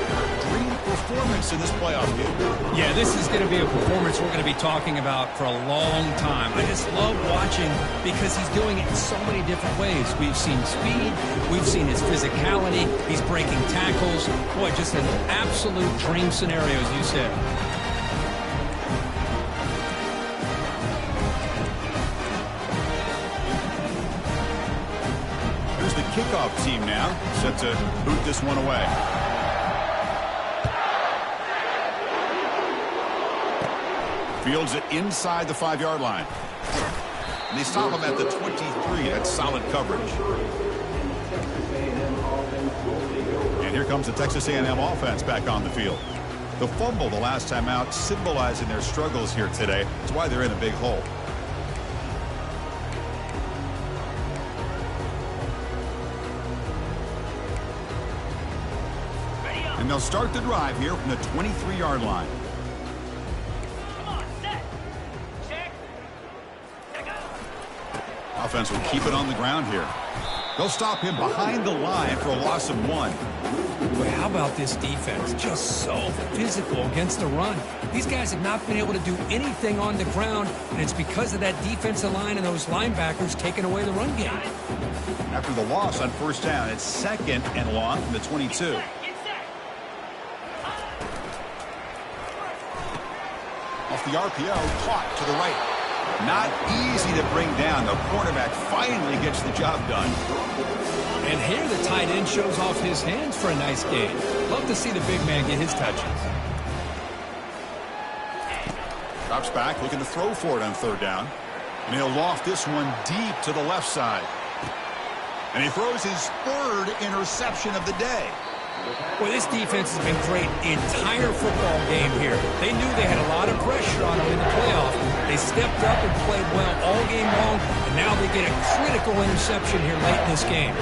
Dream performance in this playoff game. Yeah, this is going to be a performance we're going to be talking about for a long time. I just love watching because he's doing it in so many different ways. We've seen speed. We've seen his physicality. He's breaking tackles. Boy, just an absolute dream scenario, as you said. Here's the kickoff team now, set to boot this one away. Fields it inside the 5-yard line. And they stop him at the 23. That's solid coverage. And here comes the Texas A&M offense back on the field. The fumble the last time out symbolizing their struggles here today. That's why they're in a big hole. And they'll start the drive here from the 23-yard line. Offense will keep it on the ground here. They'll stop him behind the line for a loss of 1. Boy, how about this defense? Just so physical against the run. These guys have not been able to do anything on the ground, and it's because of that defensive line and those linebackers taking away the run game. After the loss on first down, it's 2nd and long from the 22. Off the RPO, caught to the right. Not easy to bring down. The cornerback finally gets the job done. And here the tight end shows off his hands for a nice gain. Love to see the big man get his touches. Drops back, looking to throw for it on 3rd down. And he'll loft this one deep to the left side. And he throws his 3rd interception of the day. Boy, this defense has been great the entire football game here. They knew they had a lot of pressure on them in the playoff. They stepped up and played well all game long, and now they get a critical interception here late in this game.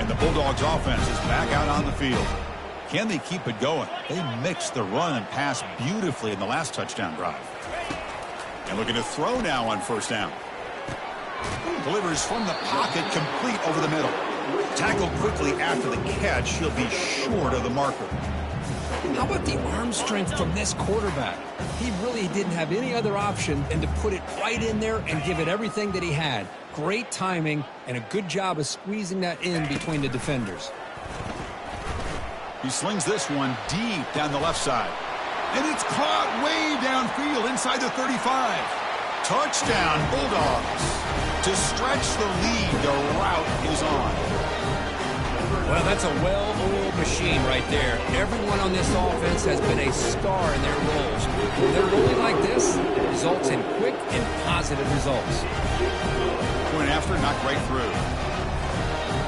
And the Bulldogs offense is back out on the field. Can they keep it going? They mixed the run and pass beautifully in the last touchdown drive. And looking to throw now on 1st down. Delivers from the pocket, complete over the middle. Tackled quickly after the catch. He'll be short of the marker. How about the arm strength from this quarterback? He really didn't have any other option than to put it right in there and give it everything that he had. Great timing and a good job of squeezing that in between the defenders. He slings this one deep down the left side. And it's caught way downfield inside the 35. Touchdown, Bulldogs. To stretch the lead, the route is on. Well, that's a well-oiled machine right there. Everyone on this offense has been a star in their roles. When they're rolling like this, it results in quick and positive results. Point after, knocked right through.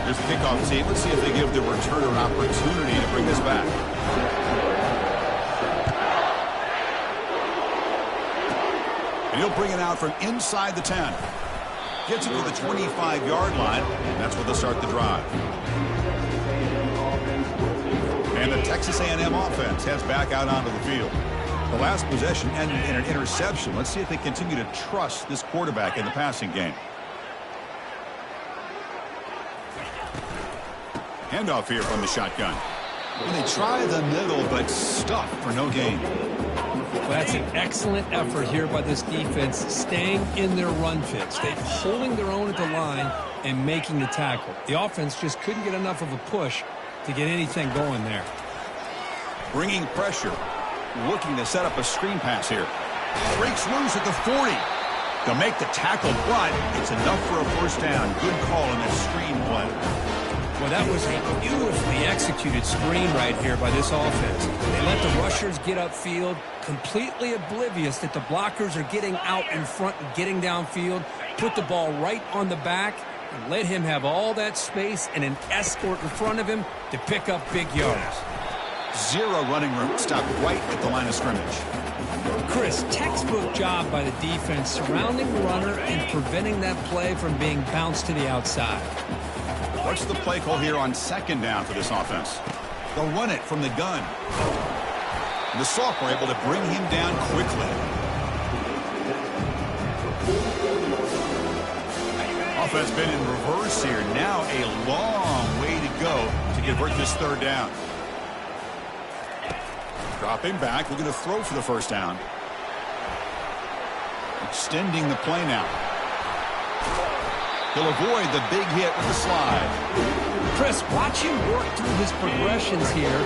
Here's the kickoff team. Let's see if they give the returner an opportunity to bring this back. And he'll bring it out from inside the 10. Gets it to the 25-yard line, and that's where they'll start the drive. And the Texas A&M offense heads back out onto the field. The last possession ended in an interception. Let's see if they continue to trust this quarterback in the passing game. Handoff here from the shotgun. And they try the middle, but stuffed for no gain. Well, that's an excellent effort here by this defense, staying in their run fits. They're holding their own at the line and making the tackle. The offense just couldn't get enough of a push to get anything going there. Bringing pressure. Looking to set up a screen pass here. Breaks loose at the 40. They'll make the tackle, but it's enough for a first down. Good call in this screen play. Well, that was a beautifully executed screen right here by this offense. They let the rushers get upfield, completely oblivious that the blockers are getting out in front and getting downfield, put the ball right on the back, and let him have all that space and an escort in front of him to pick up big yards. Zero running room. Stopped right at the line of scrimmage. Chris, textbook job by the defense surrounding the runner and preventing that play from being bounced to the outside. What's the play call here on 2nd down for this offense? They'll run it from the gun. And the sophomore able to bring him down quickly. Offense been in reverse here. Now a long way to go to convert this third down. Dropping back, looking to throw for the first down. Extending the play now. He'll avoid the big hit with the slide. Chris, watch him work through his progressions here.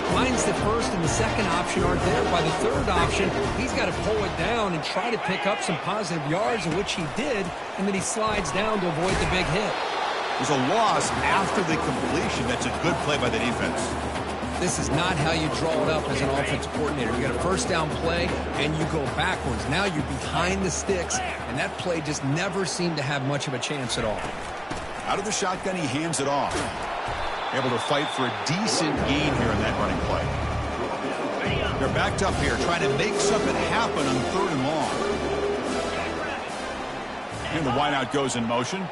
Finds the first and the second option aren't there. By the third option, he's got to pull it down and try to pick up some positive yards, of which he did, and then he slides down to avoid the big hit. There's a loss after the completion. That's a good play by the defense. This is not how you draw it up as an offensive coordinator. You got a first down play, and you go backwards. Now you're behind the sticks, and that play just never seemed to have much of a chance at all. Out of the shotgun, he hands it off. Able to fight for a decent gain here in that running play. They're backed up here, trying to make something happen on third and long. And the wideout goes in motion.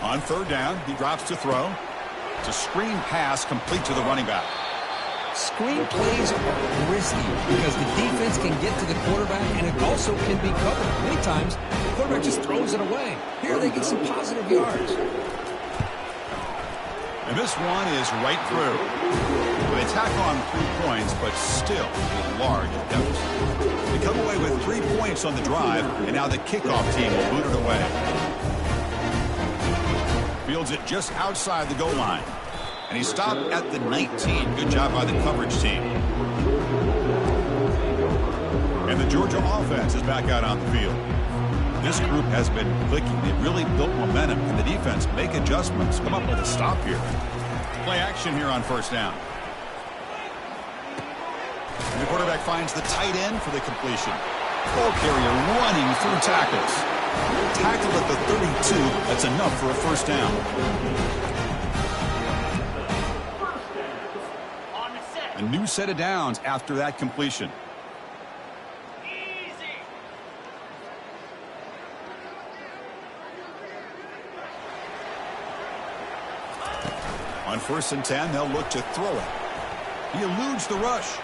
On third down, he drops to throw. It's a screen pass complete to the running back. Screen plays are risky because the defense can get to the quarterback, and it also can be covered. Many times, the quarterback just throws it away. Here they get some positive yards. And this one is right through. They tack on 3 points, but still a large deficit. They come away with 3 points on the drive, and now the kickoff team will boot it away. Fields it just outside the goal line. And he stopped at the 19. Good job by the coverage team. And the Georgia offense is back out on the field. This group has been clicking. They really built momentum. And the defense make adjustments. Come up with a stop here. Play action here on first down. And the quarterback finds the tight end for the completion. Ball carrier running through tackles. Tackled at the 32. That's enough for a first down. A new set of downs after that completion. Easy. On 1st and 10, they'll look to throw it. He eludes the rush.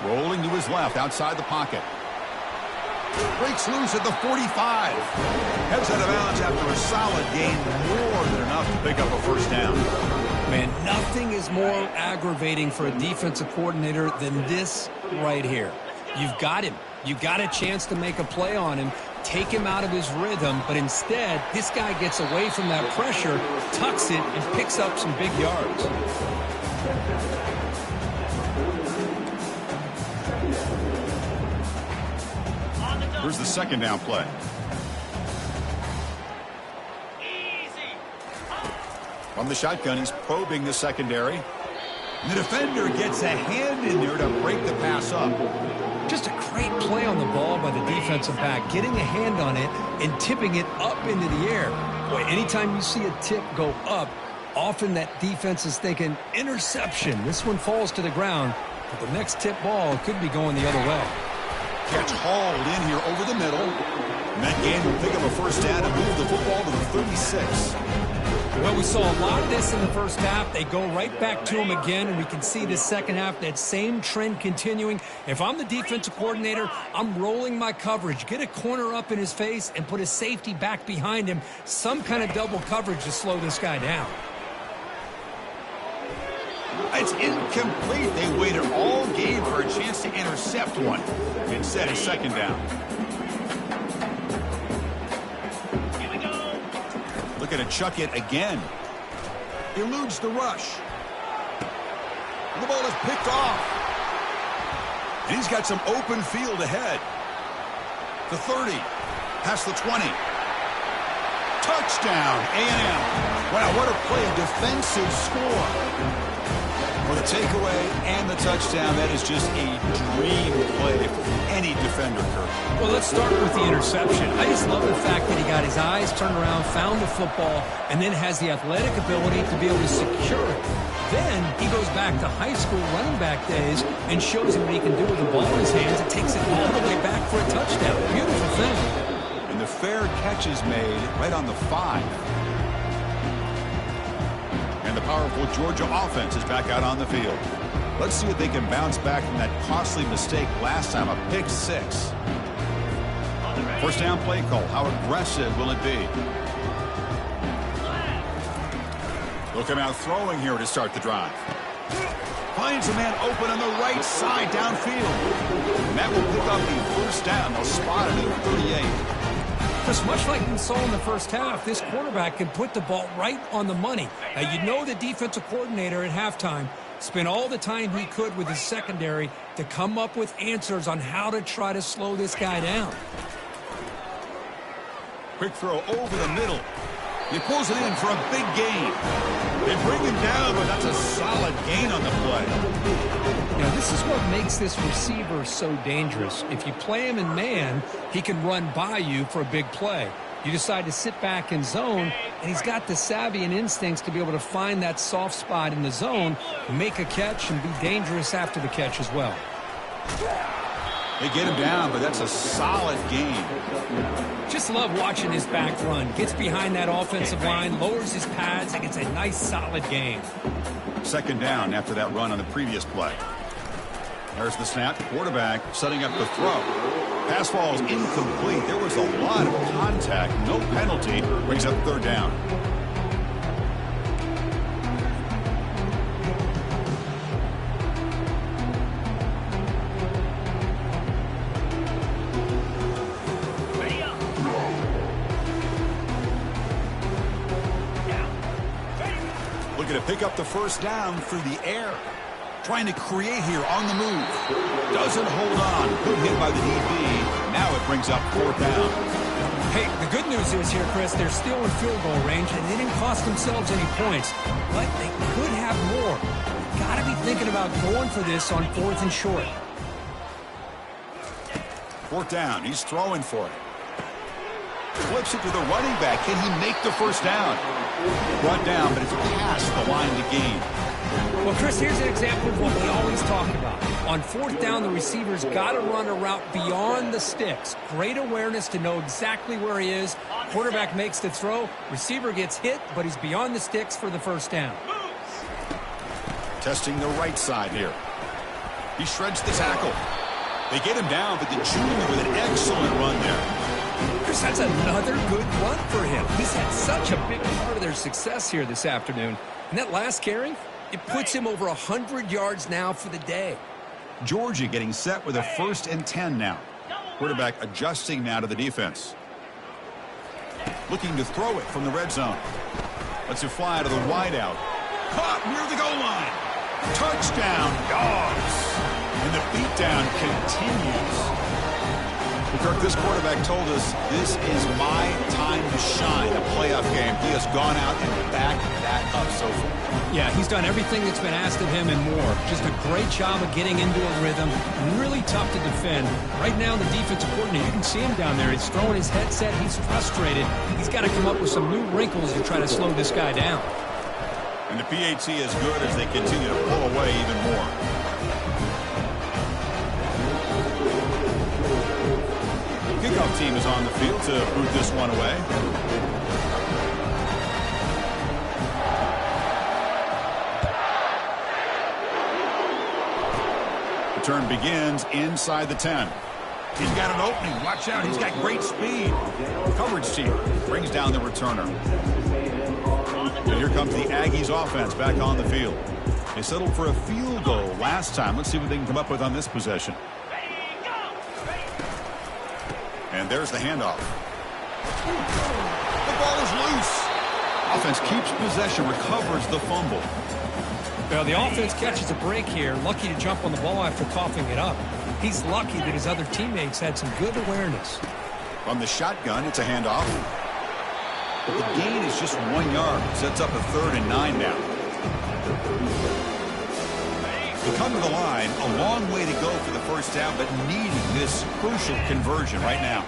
Rolling to his left outside the pocket. Breaks loose at the 45. Heads out of bounds after a solid gain, more than enough to pick up a first down. Man, nothing is more aggravating for a defensive coordinator than this right here. You've got him. You got a chance to make a play on him, take him out of his rhythm, but instead, this guy gets away from that pressure, tucks it, and picks up some big yards. Here's the second down play. From the shotgun, he's probing the secondary. And the defender gets a hand in there to break the pass up. Just a great play on the ball by the defensive back, getting a hand on it and tipping it up into the air. Boy, anytime you see a tip go up, often that defense is thinking interception. This one falls to the ground, but the next tip ball could be going the other way. Catch hauled in here over the middle. And that game will pick up a first down and move the football to the 36. Well, we saw a lot of this in the first half. They go right back to him again, and we can see the second half, that same trend continuing. If I'm the defensive coordinator, I'm rolling my coverage. Get a corner up in his face and put a safety back behind him. Some kind of double coverage to slow this guy down. It's incomplete. They waited all game for a chance to intercept one. Instead, it's second down. Looking to chuck it again. Eludes the rush. And the ball is picked off. And he's got some open field ahead. The 30. Past the 20. Touchdown, A&M. Wow, what a play, a defensive score. For the takeaway and the touchdown, that is just a dream play for any defender, Kirk. Well, let's start with the interception. I just love the fact that he got his eyes turned around, found the football, and then has the athletic ability to be able to secure it. Then he goes back to high school running back days and shows him what he can do with the ball in his hands and takes it all the way back for a touchdown. Beautiful thing. And the fair catch is made right on the 5. And the powerful Georgia offense is back out on the field. Let's see if they can bounce back from that costly mistake last time, a pick six. First down play call. How aggressive will it be? They'll come out throwing here to start the drive. Finds a man open on the right side downfield. And that will pick up the first down. They'll spot it at 38. Just much like we saw in the first half, this quarterback can put the ball right on the money. Now, you know the defensive coordinator at halftime spent all the time he could with his secondary to come up with answers on how to try to slow this guy down. Quick throw over the middle. He pulls it in for a big gain. They bring him down, but that's a solid gain on the play. Now, this is what makes this receiver so dangerous. If you play him in man, he can run by you for a big play. You decide to sit back in zone, and he's got the savvy and instincts to be able to find that soft spot in the zone, make a catch, and be dangerous after the catch as well. They get him down, but that's a solid gain. Just love watching his back run. Gets behind that offensive line, lowers his pads, and gets a nice solid gain. Second down after that run on the previous play. There's the snap. Quarterback setting up the throw. Pass falls incomplete. There was a lot of contact. No penalty. Brings up third down. Looking to pick up the first down through the air. Trying to create here on the move. Doesn't hold on. Good hit by the DB. Now it brings up fourth down. Hey, the good news is here, Chris, they're still in field goal range, and they didn't cost themselves any points. But they could have more. Got to be thinking about going for this on fourth and short. Fourth down. He's throwing for it. Flips it to the running back. Can he make the first down? Brought down, but it's past the line to gain. Well, Chris, here's an example of what we always talk about. On fourth down, the receiver's got to run a route beyond the sticks. Great awareness to know exactly where he is. Quarterback makes the throw. Receiver gets hit, but he's beyond the sticks for the first down. Testing the right side here. He shreds the tackle. They get him down, but the junior with an excellent run there. Chris, that's another good run for him. He's had such a big part of their success here this afternoon. And that last carry, it puts him over 100 yards now for the day. Georgia getting set with a 1st and 10 now. Quarterback adjusting now to the defense. Looking to throw it from the red zone. Lets it fly to the wideout. Caught near the goal line. Touchdown, Dogs. And the beatdown continues. Kirk, this quarterback told us this is my time to shine, a playoff game. He has gone out and backed that up so far. Yeah, he's done everything that's been asked of him and more. Just a great job of getting into a rhythm. Really tough to defend. Right now, the defensive coordinator, you can see him down there. He's throwing his headset. He's frustrated. He's got to come up with some new wrinkles to try to slow this guy down. And the PAT is good as they continue to pull away even more. Kickoff team is on the field to boot this one away. Return begins inside the 10. He's got an opening. Watch out. He's got great speed. Coverage team brings down the returner. And here comes the Aggies offense back on the field. They settled for a field goal last time. Let's see what they can come up with on this possession. And there's the handoff. The ball is loose. Offense keeps possession, recovers the fumble. Well, the offense catches a break here. Lucky to jump on the ball after coughing it up. He's lucky that his other teammates had some good awareness. From the shotgun, it's a handoff. But the gain is just 1 yard. Sets up a 3rd and 9 now. They come to the line, a long way to go for the first down, but needing this crucial conversion right now.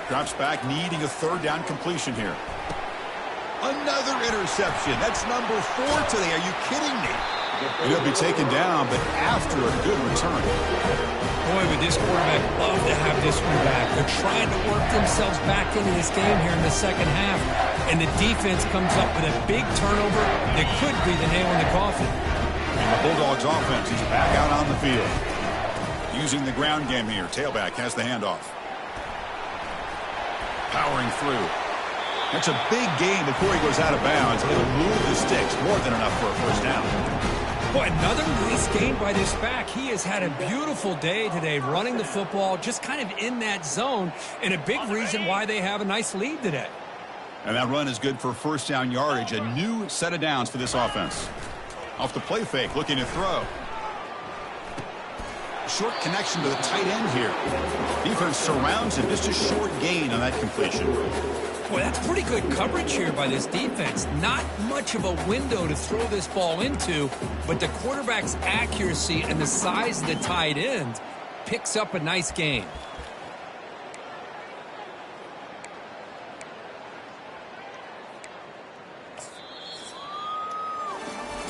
Drops back, needing a 3rd down completion here. Another interception. That's number 4 today. Are you kidding me? He'll be taken down, but after a good return. Boy, would this quarterback love to have this one back. They're trying to work themselves back into this game here in the second half, and the defense comes up with a big turnover that could be the nail in the coffin. And the Bulldogs offense is back out on the field. Using the ground game here. Tailback has the handoff. Powering through. That's a big gain before he goes out of bounds. It'll move the sticks. More than enough for a first down. Boy, another nice gain by this back. He has had a beautiful day today running the football, just kind of in that zone, and a big reason why they have a nice lead today. And that run is good for first down yardage. A new set of downs for this offense. Off the play fake, looking to throw. Short connection to the tight end here. Defense surrounds him. Just a short gain on that completion. Boy, that's pretty good coverage here by this defense. Not much of a window to throw this ball into, but the quarterback's accuracy and the size of the tight end picks up a nice gain.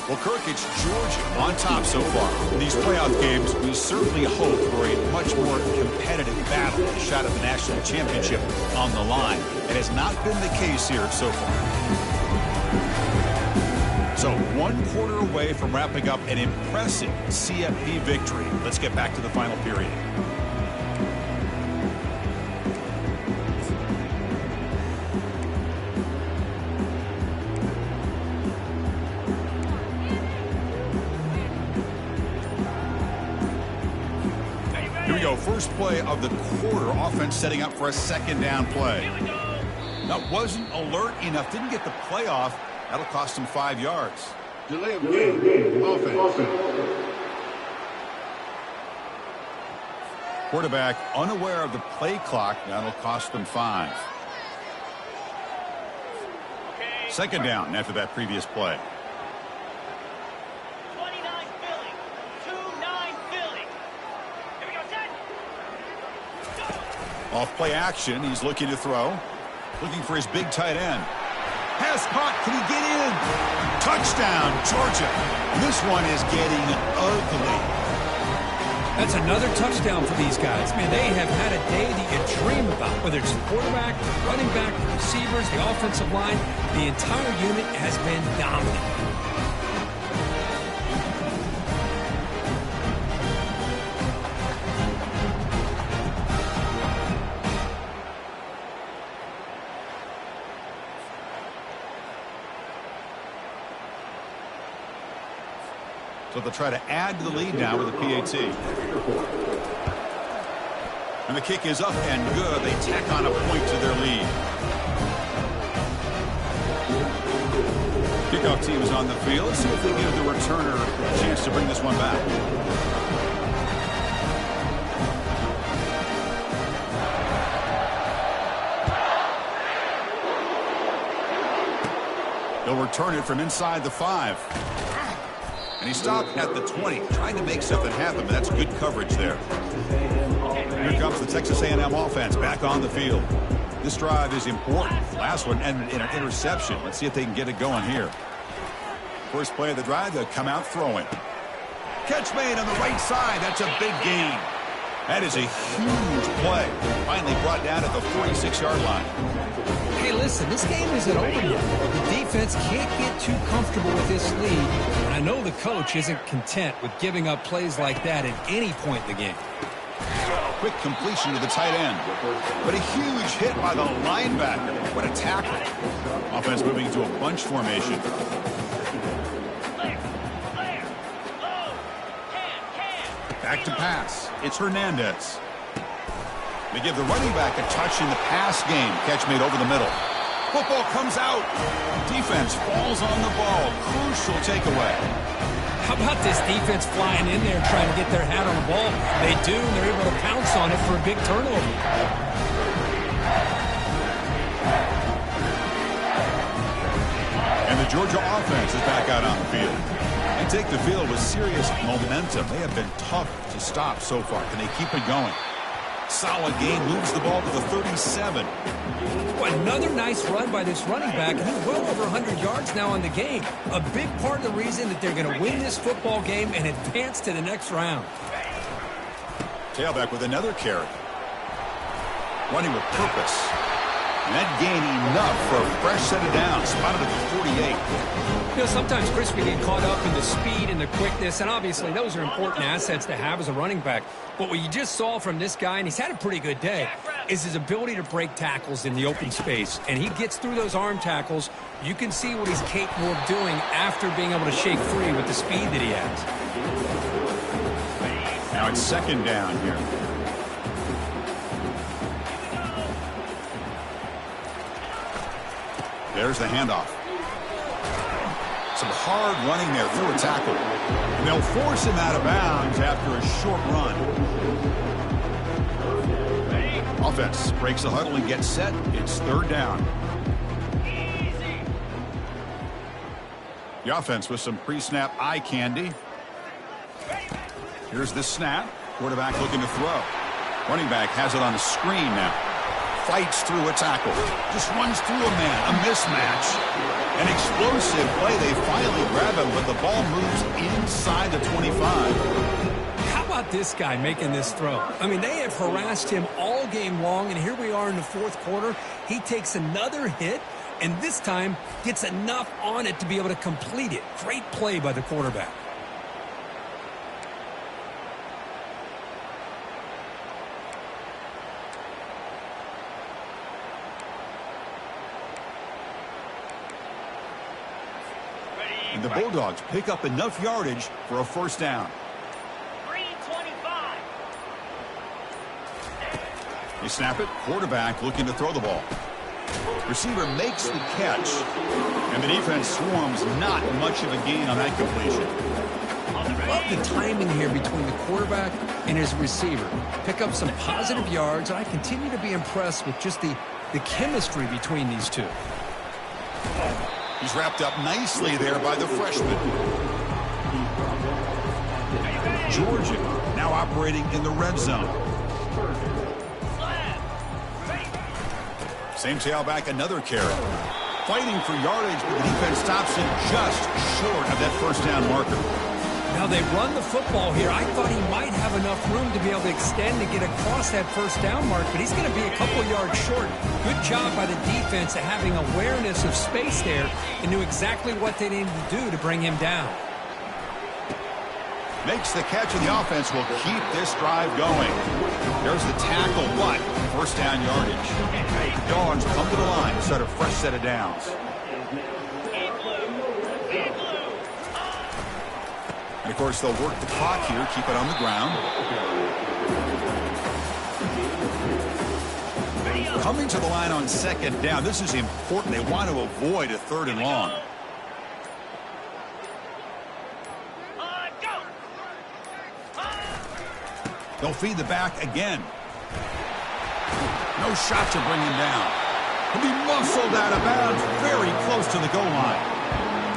Well, Kirk, it's Georgia on top so far. In these playoff games, we certainly hope for a much more competitive battle, a shot at the national championship on the line. It has not been the case here so far. So 1 quarter away from wrapping up an impressive CFP victory. Let's get back to the final period. Here we go, first play of the quarter. Offense setting up for a second down play. That wasn't alert enough, didn't get the play off. That'll cost him 5 yards. Delay of game. Offense. Quarterback unaware of the play clock. That'll cost them 5. Second down after that previous play. Off play action, he's looking to throw. Looking for his big tight end. Pass caught, can he get in? Touchdown, Georgia. This one is getting ugly. That's another touchdown for these guys. Man, they have had a day that you dream about, whether it's the quarterback, the running back, the receivers, the offensive line. The entire unit has been dominant. So they'll try to add to the lead now with a PAT. And the kick is up and good. They tack on a point to their lead. Kickoff team is on the field. Let's see if they give the returner a chance to bring this one back. They'll return it from inside the 5. And he stopped at the 20, trying to make something happen, but that's good coverage there. Here comes the Texas A&M offense back on the field. This drive is important. Last one ended in an interception. Let's see if they can get it going here. First play of the drive, they'll come out throwing. Catch made on the right side. That's a big gain. That is a huge play. Finally brought down at the 46-yard line. Hey, listen, this game isn't over yet. The defense can't get too comfortable with this lead, and I know the coach isn't content with giving up plays like that at any point in the game. Quick completion to the tight end. But a huge hit by the linebacker. What a tackle. Offense moving into a bunch formation. Back to pass. It's Hernandez. They give the running back a touch in the pass game. Catch made over the middle. Football comes out. Defense falls on the ball. Crucial takeaway. How about this defense flying in there trying to get their hat on the ball? They do, and they're able to pounce on it for a big turnover. And the Georgia offense is back out on the field. They take the field with serious momentum. They have been tough to stop so far. Can they keep it going? Solid game, moves the ball to the 37. Well, another nice run by this running back. He's well over 100 yards now in the game. A big part of the reason that they're going to win this football game and advance to the next round. Tailback with another carry. Running with purpose. And that gained enough for a fresh set of downs, spotted at the 48. You know, sometimes, Chris, we get caught up in the speed and the quickness, and obviously those are important assets to have as a running back. But what you just saw from this guy, and he's had a pretty good day, is his ability to break tackles in the open space. And he gets through those arm tackles. You can see what he's capable of doing after being able to shake free with the speed that he has. Now it's second down here. There's the handoff. Some hard running there through a tackle. And they'll force him out of bounds after a short run. Offense breaks the huddle and gets set. It's third down. The offense with some pre-snap eye candy. Here's the snap. Quarterback looking to throw. Running back has it on the screen now. Fights through a tackle. Just runs through a man. A mismatch. An explosive play. They finally grab him, but the ball moves inside the 25. How about this guy making this throw? I mean, they have harassed him all game long, and here we are in the fourth quarter. He takes another hit, and this time gets enough on it to be able to complete it. Great play by the quarterback. And the Bulldogs pick up enough yardage for a first down. 3:25. They snap it. Quarterback looking to throw the ball. Receiver makes the catch. And the defense swarms. Not much of a gain on that completion. I love the timing here between the quarterback and his receiver. Pick up some positive yards, and I continue to be impressed with just the chemistry between these two. He's wrapped up nicely there by the freshman. Georgia now operating in the red zone. Same tailback, another carry. Fighting for yardage, but the defense stops him just short of that first down marker. Now they run the football here. I thought he might have enough room to be able to extend and get across that first down mark, but he's going to be a couple yards short. Good job by the defense of having awareness of space there and knew exactly what they needed to do to bring him down. Makes the catch, and the offense will keep this drive going. There's the tackle, but first down yardage. The Dogs come to the line, set a fresh set of downs. And, of course, they'll work the clock here, keep it on the ground. Coming to the line on second down. This is important. They want to avoid a third and long. They'll feed the back again. No shot to bring him down. He'll be muscled out of bounds very close to the goal line.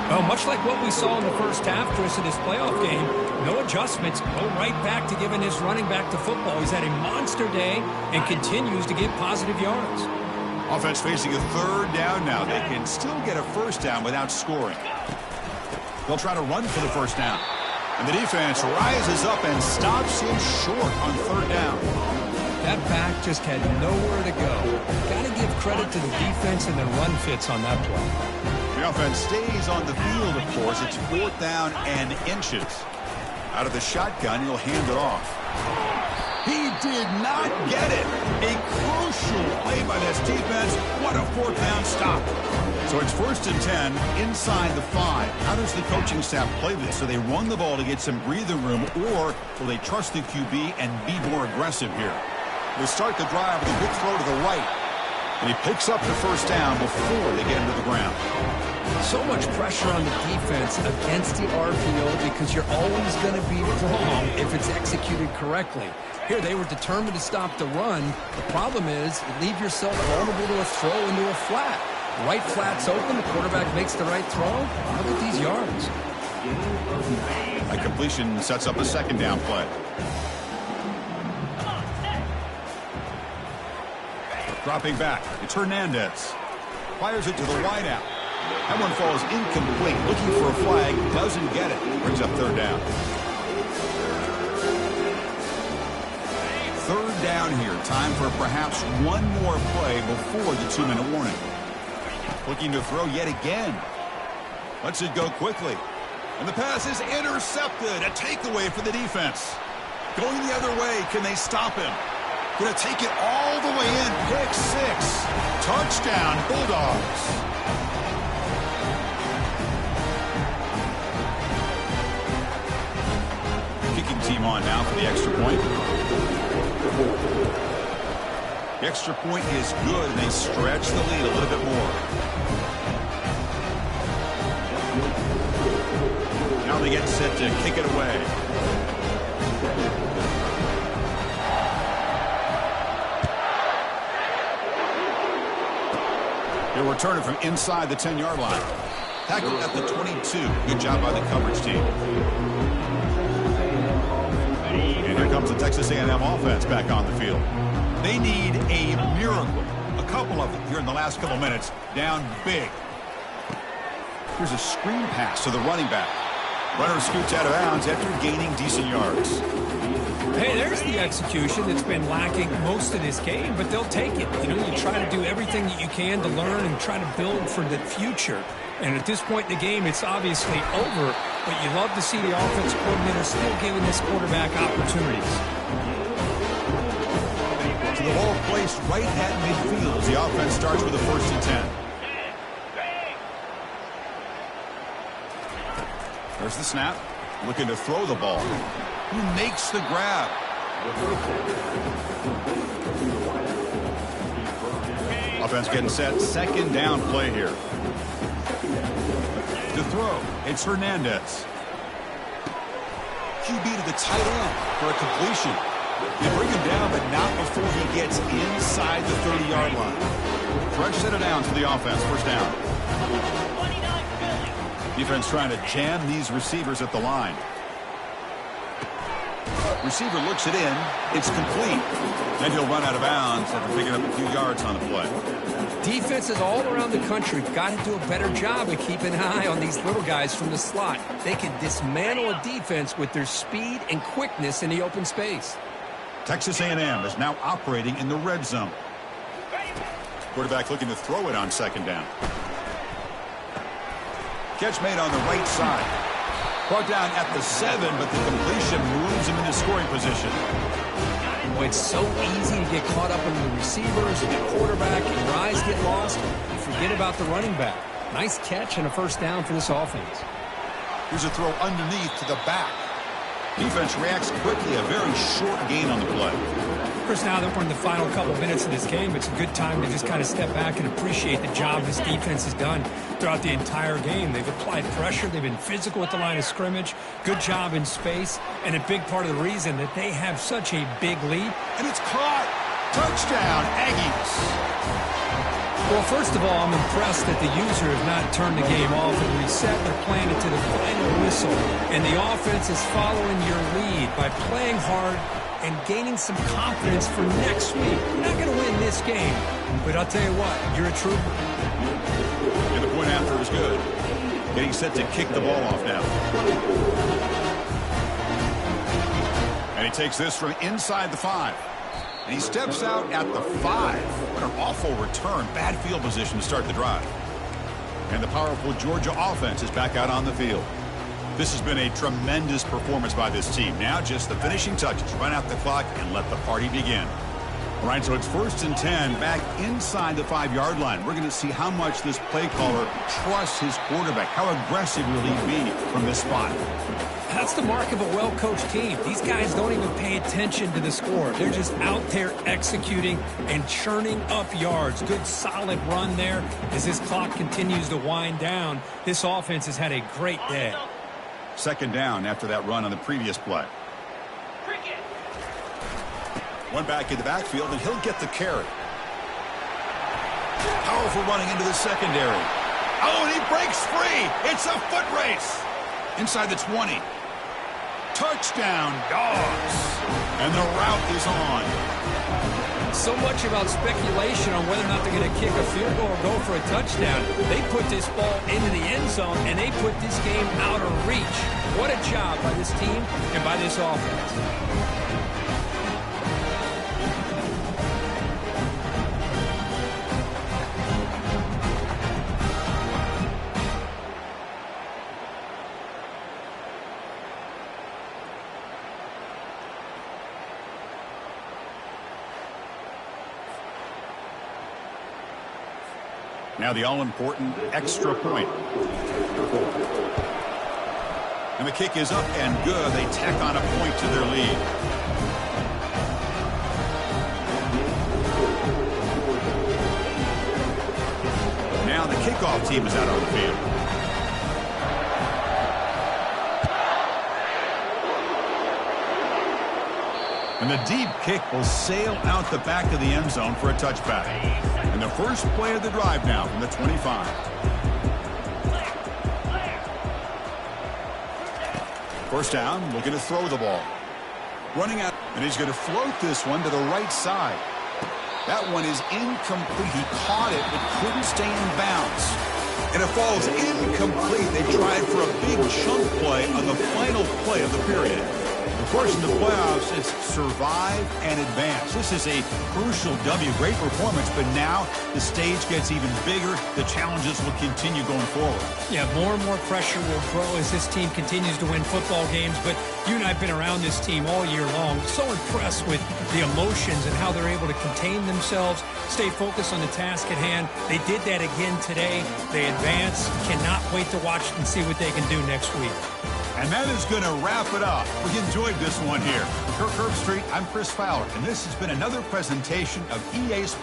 Well, much like what we saw in the first half, Chris, in this playoff game, no adjustments, go right back to giving his running back to football. He's had a monster day and continues to get positive yards. Offense facing a third down now. They can still get a first down without scoring. They'll try to run for the first down. And the defense rises up and stops him short on third down. That back just had nowhere to go. Got to give credit to the defense and their run fits on that play. The offense stays on the field, of course. It's fourth down and inches. Out of the shotgun, he'll hand it off. He did not get it. A crucial play by this defense. What a fourth down stop. So it's first and 10 inside the 5. How does the coaching staff play this? So they run the ball to get some breathing room, or will they trust the QB and be more aggressive here? They start the drive with a good throw to the right. And he picks up the first down before they get him to the ground. So much pressure on the defense against the RPO because you're always going to be wrong if it's executed correctly. Here, they were determined to stop the run. The problem is you leave yourself vulnerable to a throw into a flat. The right flat's open. The quarterback makes the right throw. Look at these yards. A completion sets up a second down play. Dropping back, it's Hernandez. Fires it to the wideout. That one falls incomplete. Looking for a flag, doesn't get it. Brings up third down. 3rd down here. Time for perhaps one more play before the 2-minute warning. Looking to throw yet again. Lets it go quickly. And the pass is intercepted. A takeaway for the defense. Going the other way. Can they stop him? Going to take it all the way in. Pick 6. Touchdown, Bulldogs. Kicking team on now for the extra point. The extra point is good, and they stretch the lead a little bit more. Now they get set to kick it away. They'll return it from inside the 10-yard line. Tackled at the 22. Good job by the coverage team. And here comes the Texas A&M offense back on the field. They need a miracle. A couple of them here in the last couple minutes. Down big. Here's a screen pass to the running back. Runner scoots out of bounds after gaining decent yards. Hey, there's the execution that's been lacking most of this game, but they'll take it. You know, you try to do everything that you can to learn and try to build for the future. And at this point in the game, it's obviously over, but you love to see the offense coordinator still giving this quarterback opportunities. So the ball placed right at midfield as the offense starts with a 1st and 10. There's the snap. Looking to throw the ball. Who makes the grab? Offense getting set. 2nd down play here. To throw, it's Hernandez. QB to the tight end for a completion. They bring him down, but not before he gets inside the 30-yard line. Fresh set of downs for the offense. 1st down. Defense trying to jam these receivers at the line. Receiver looks it in. It's complete. Then he'll run out of bounds after picking up a few yards on the play. Defenses all around the country got to do a better job of keeping an eye on these little guys from the slot. They can dismantle a defense with their speed and quickness in the open space. Texas A&M is now operating in the red zone. Quarterback looking to throw it on 2nd down. Catch made on the right side. Brought down at the 7, but the completion moves him into scoring position. Well, it's so easy to get caught up in the receivers, the quarterback, and your eyes get lost. You forget about the running back. Nice catch and a 1st down for this offense. Here's a throw underneath to the back. Defense reacts quickly. A very short gain on the play. Chris, now that we're in the final couple minutes of this game, it's a good time to just kind of step back and appreciate the job this defense has done throughout the entire game. They've applied pressure. They've been physical at the line of scrimmage. Good job in space. And a big part of the reason that they have such a big lead. And it's caught. Touchdown, Aggies. Well, first of all, I'm impressed that the user has not turned the game off and reset. They're playing it to the final whistle. And the offense is following your lead by playing hard and gaining some confidence for next week. You're not going to win this game, but I'll tell you what, you're a trooper. And the point after is good. Getting set to kick the ball off now. And he takes this from inside the 5. And he steps out at the 5. What an awful return. Bad field position to start the drive. And the powerful Georgia offense is back out on the field. This has been a tremendous performance by this team. Now just the finishing touches. Run out the clock and let the party begin. All right, so it's 1st and 10 back inside the 5-yard line. We're going to see how much this play caller trusts his quarterback. How aggressive will he be from this spot? That's the mark of a well-coached team. These guys don't even pay attention to the score. They're just out there executing and churning up yards. Good, solid run there. As this clock continues to wind down, this offense has had a great day. 2nd down after that run on the previous play. One back in the backfield, and he'll get the carry. Powerful running into the secondary. Oh, and he breaks free. It's a foot race. Inside the 20. Touchdown, Dogs. And the route is on. So much about speculation on whether or not they're going to kick a field goal or go for a touchdown. They put this ball into the end zone, and they put this game out of reach. What a job by this team and by this offense. Now the all-important extra point. And the kick is up and good. They tack on a point to their lead. Now the kickoff team is out on the field. And the deep kick will sail out the back of the end zone for a touchback. And the first play of the drive now from the 25. First down, looking to throw the ball. Running out, and he's going to float this one to the right side. That one is incomplete. He caught it, but couldn't stay in bounds. And it falls incomplete. They tried for a big chunk play on the final play of the period. Of course, in the playoffs, it's survive and advance. This is a crucial W. Great performance, but now the stage gets even bigger. The challenges will continue going forward. Yeah, more and more pressure will grow as this team continues to win football games. But you and I have been around this team all year long. So impressed with the emotions and how they're able to contain themselves, stay focused on the task at hand. They did that again today. They advance. Cannot wait to watch and see what they can do next week. And that is going to wrap it up. We enjoyed this one here. For Kirk Herbstreit, I'm Chris Fowler, and this has been another presentation of EA Sports.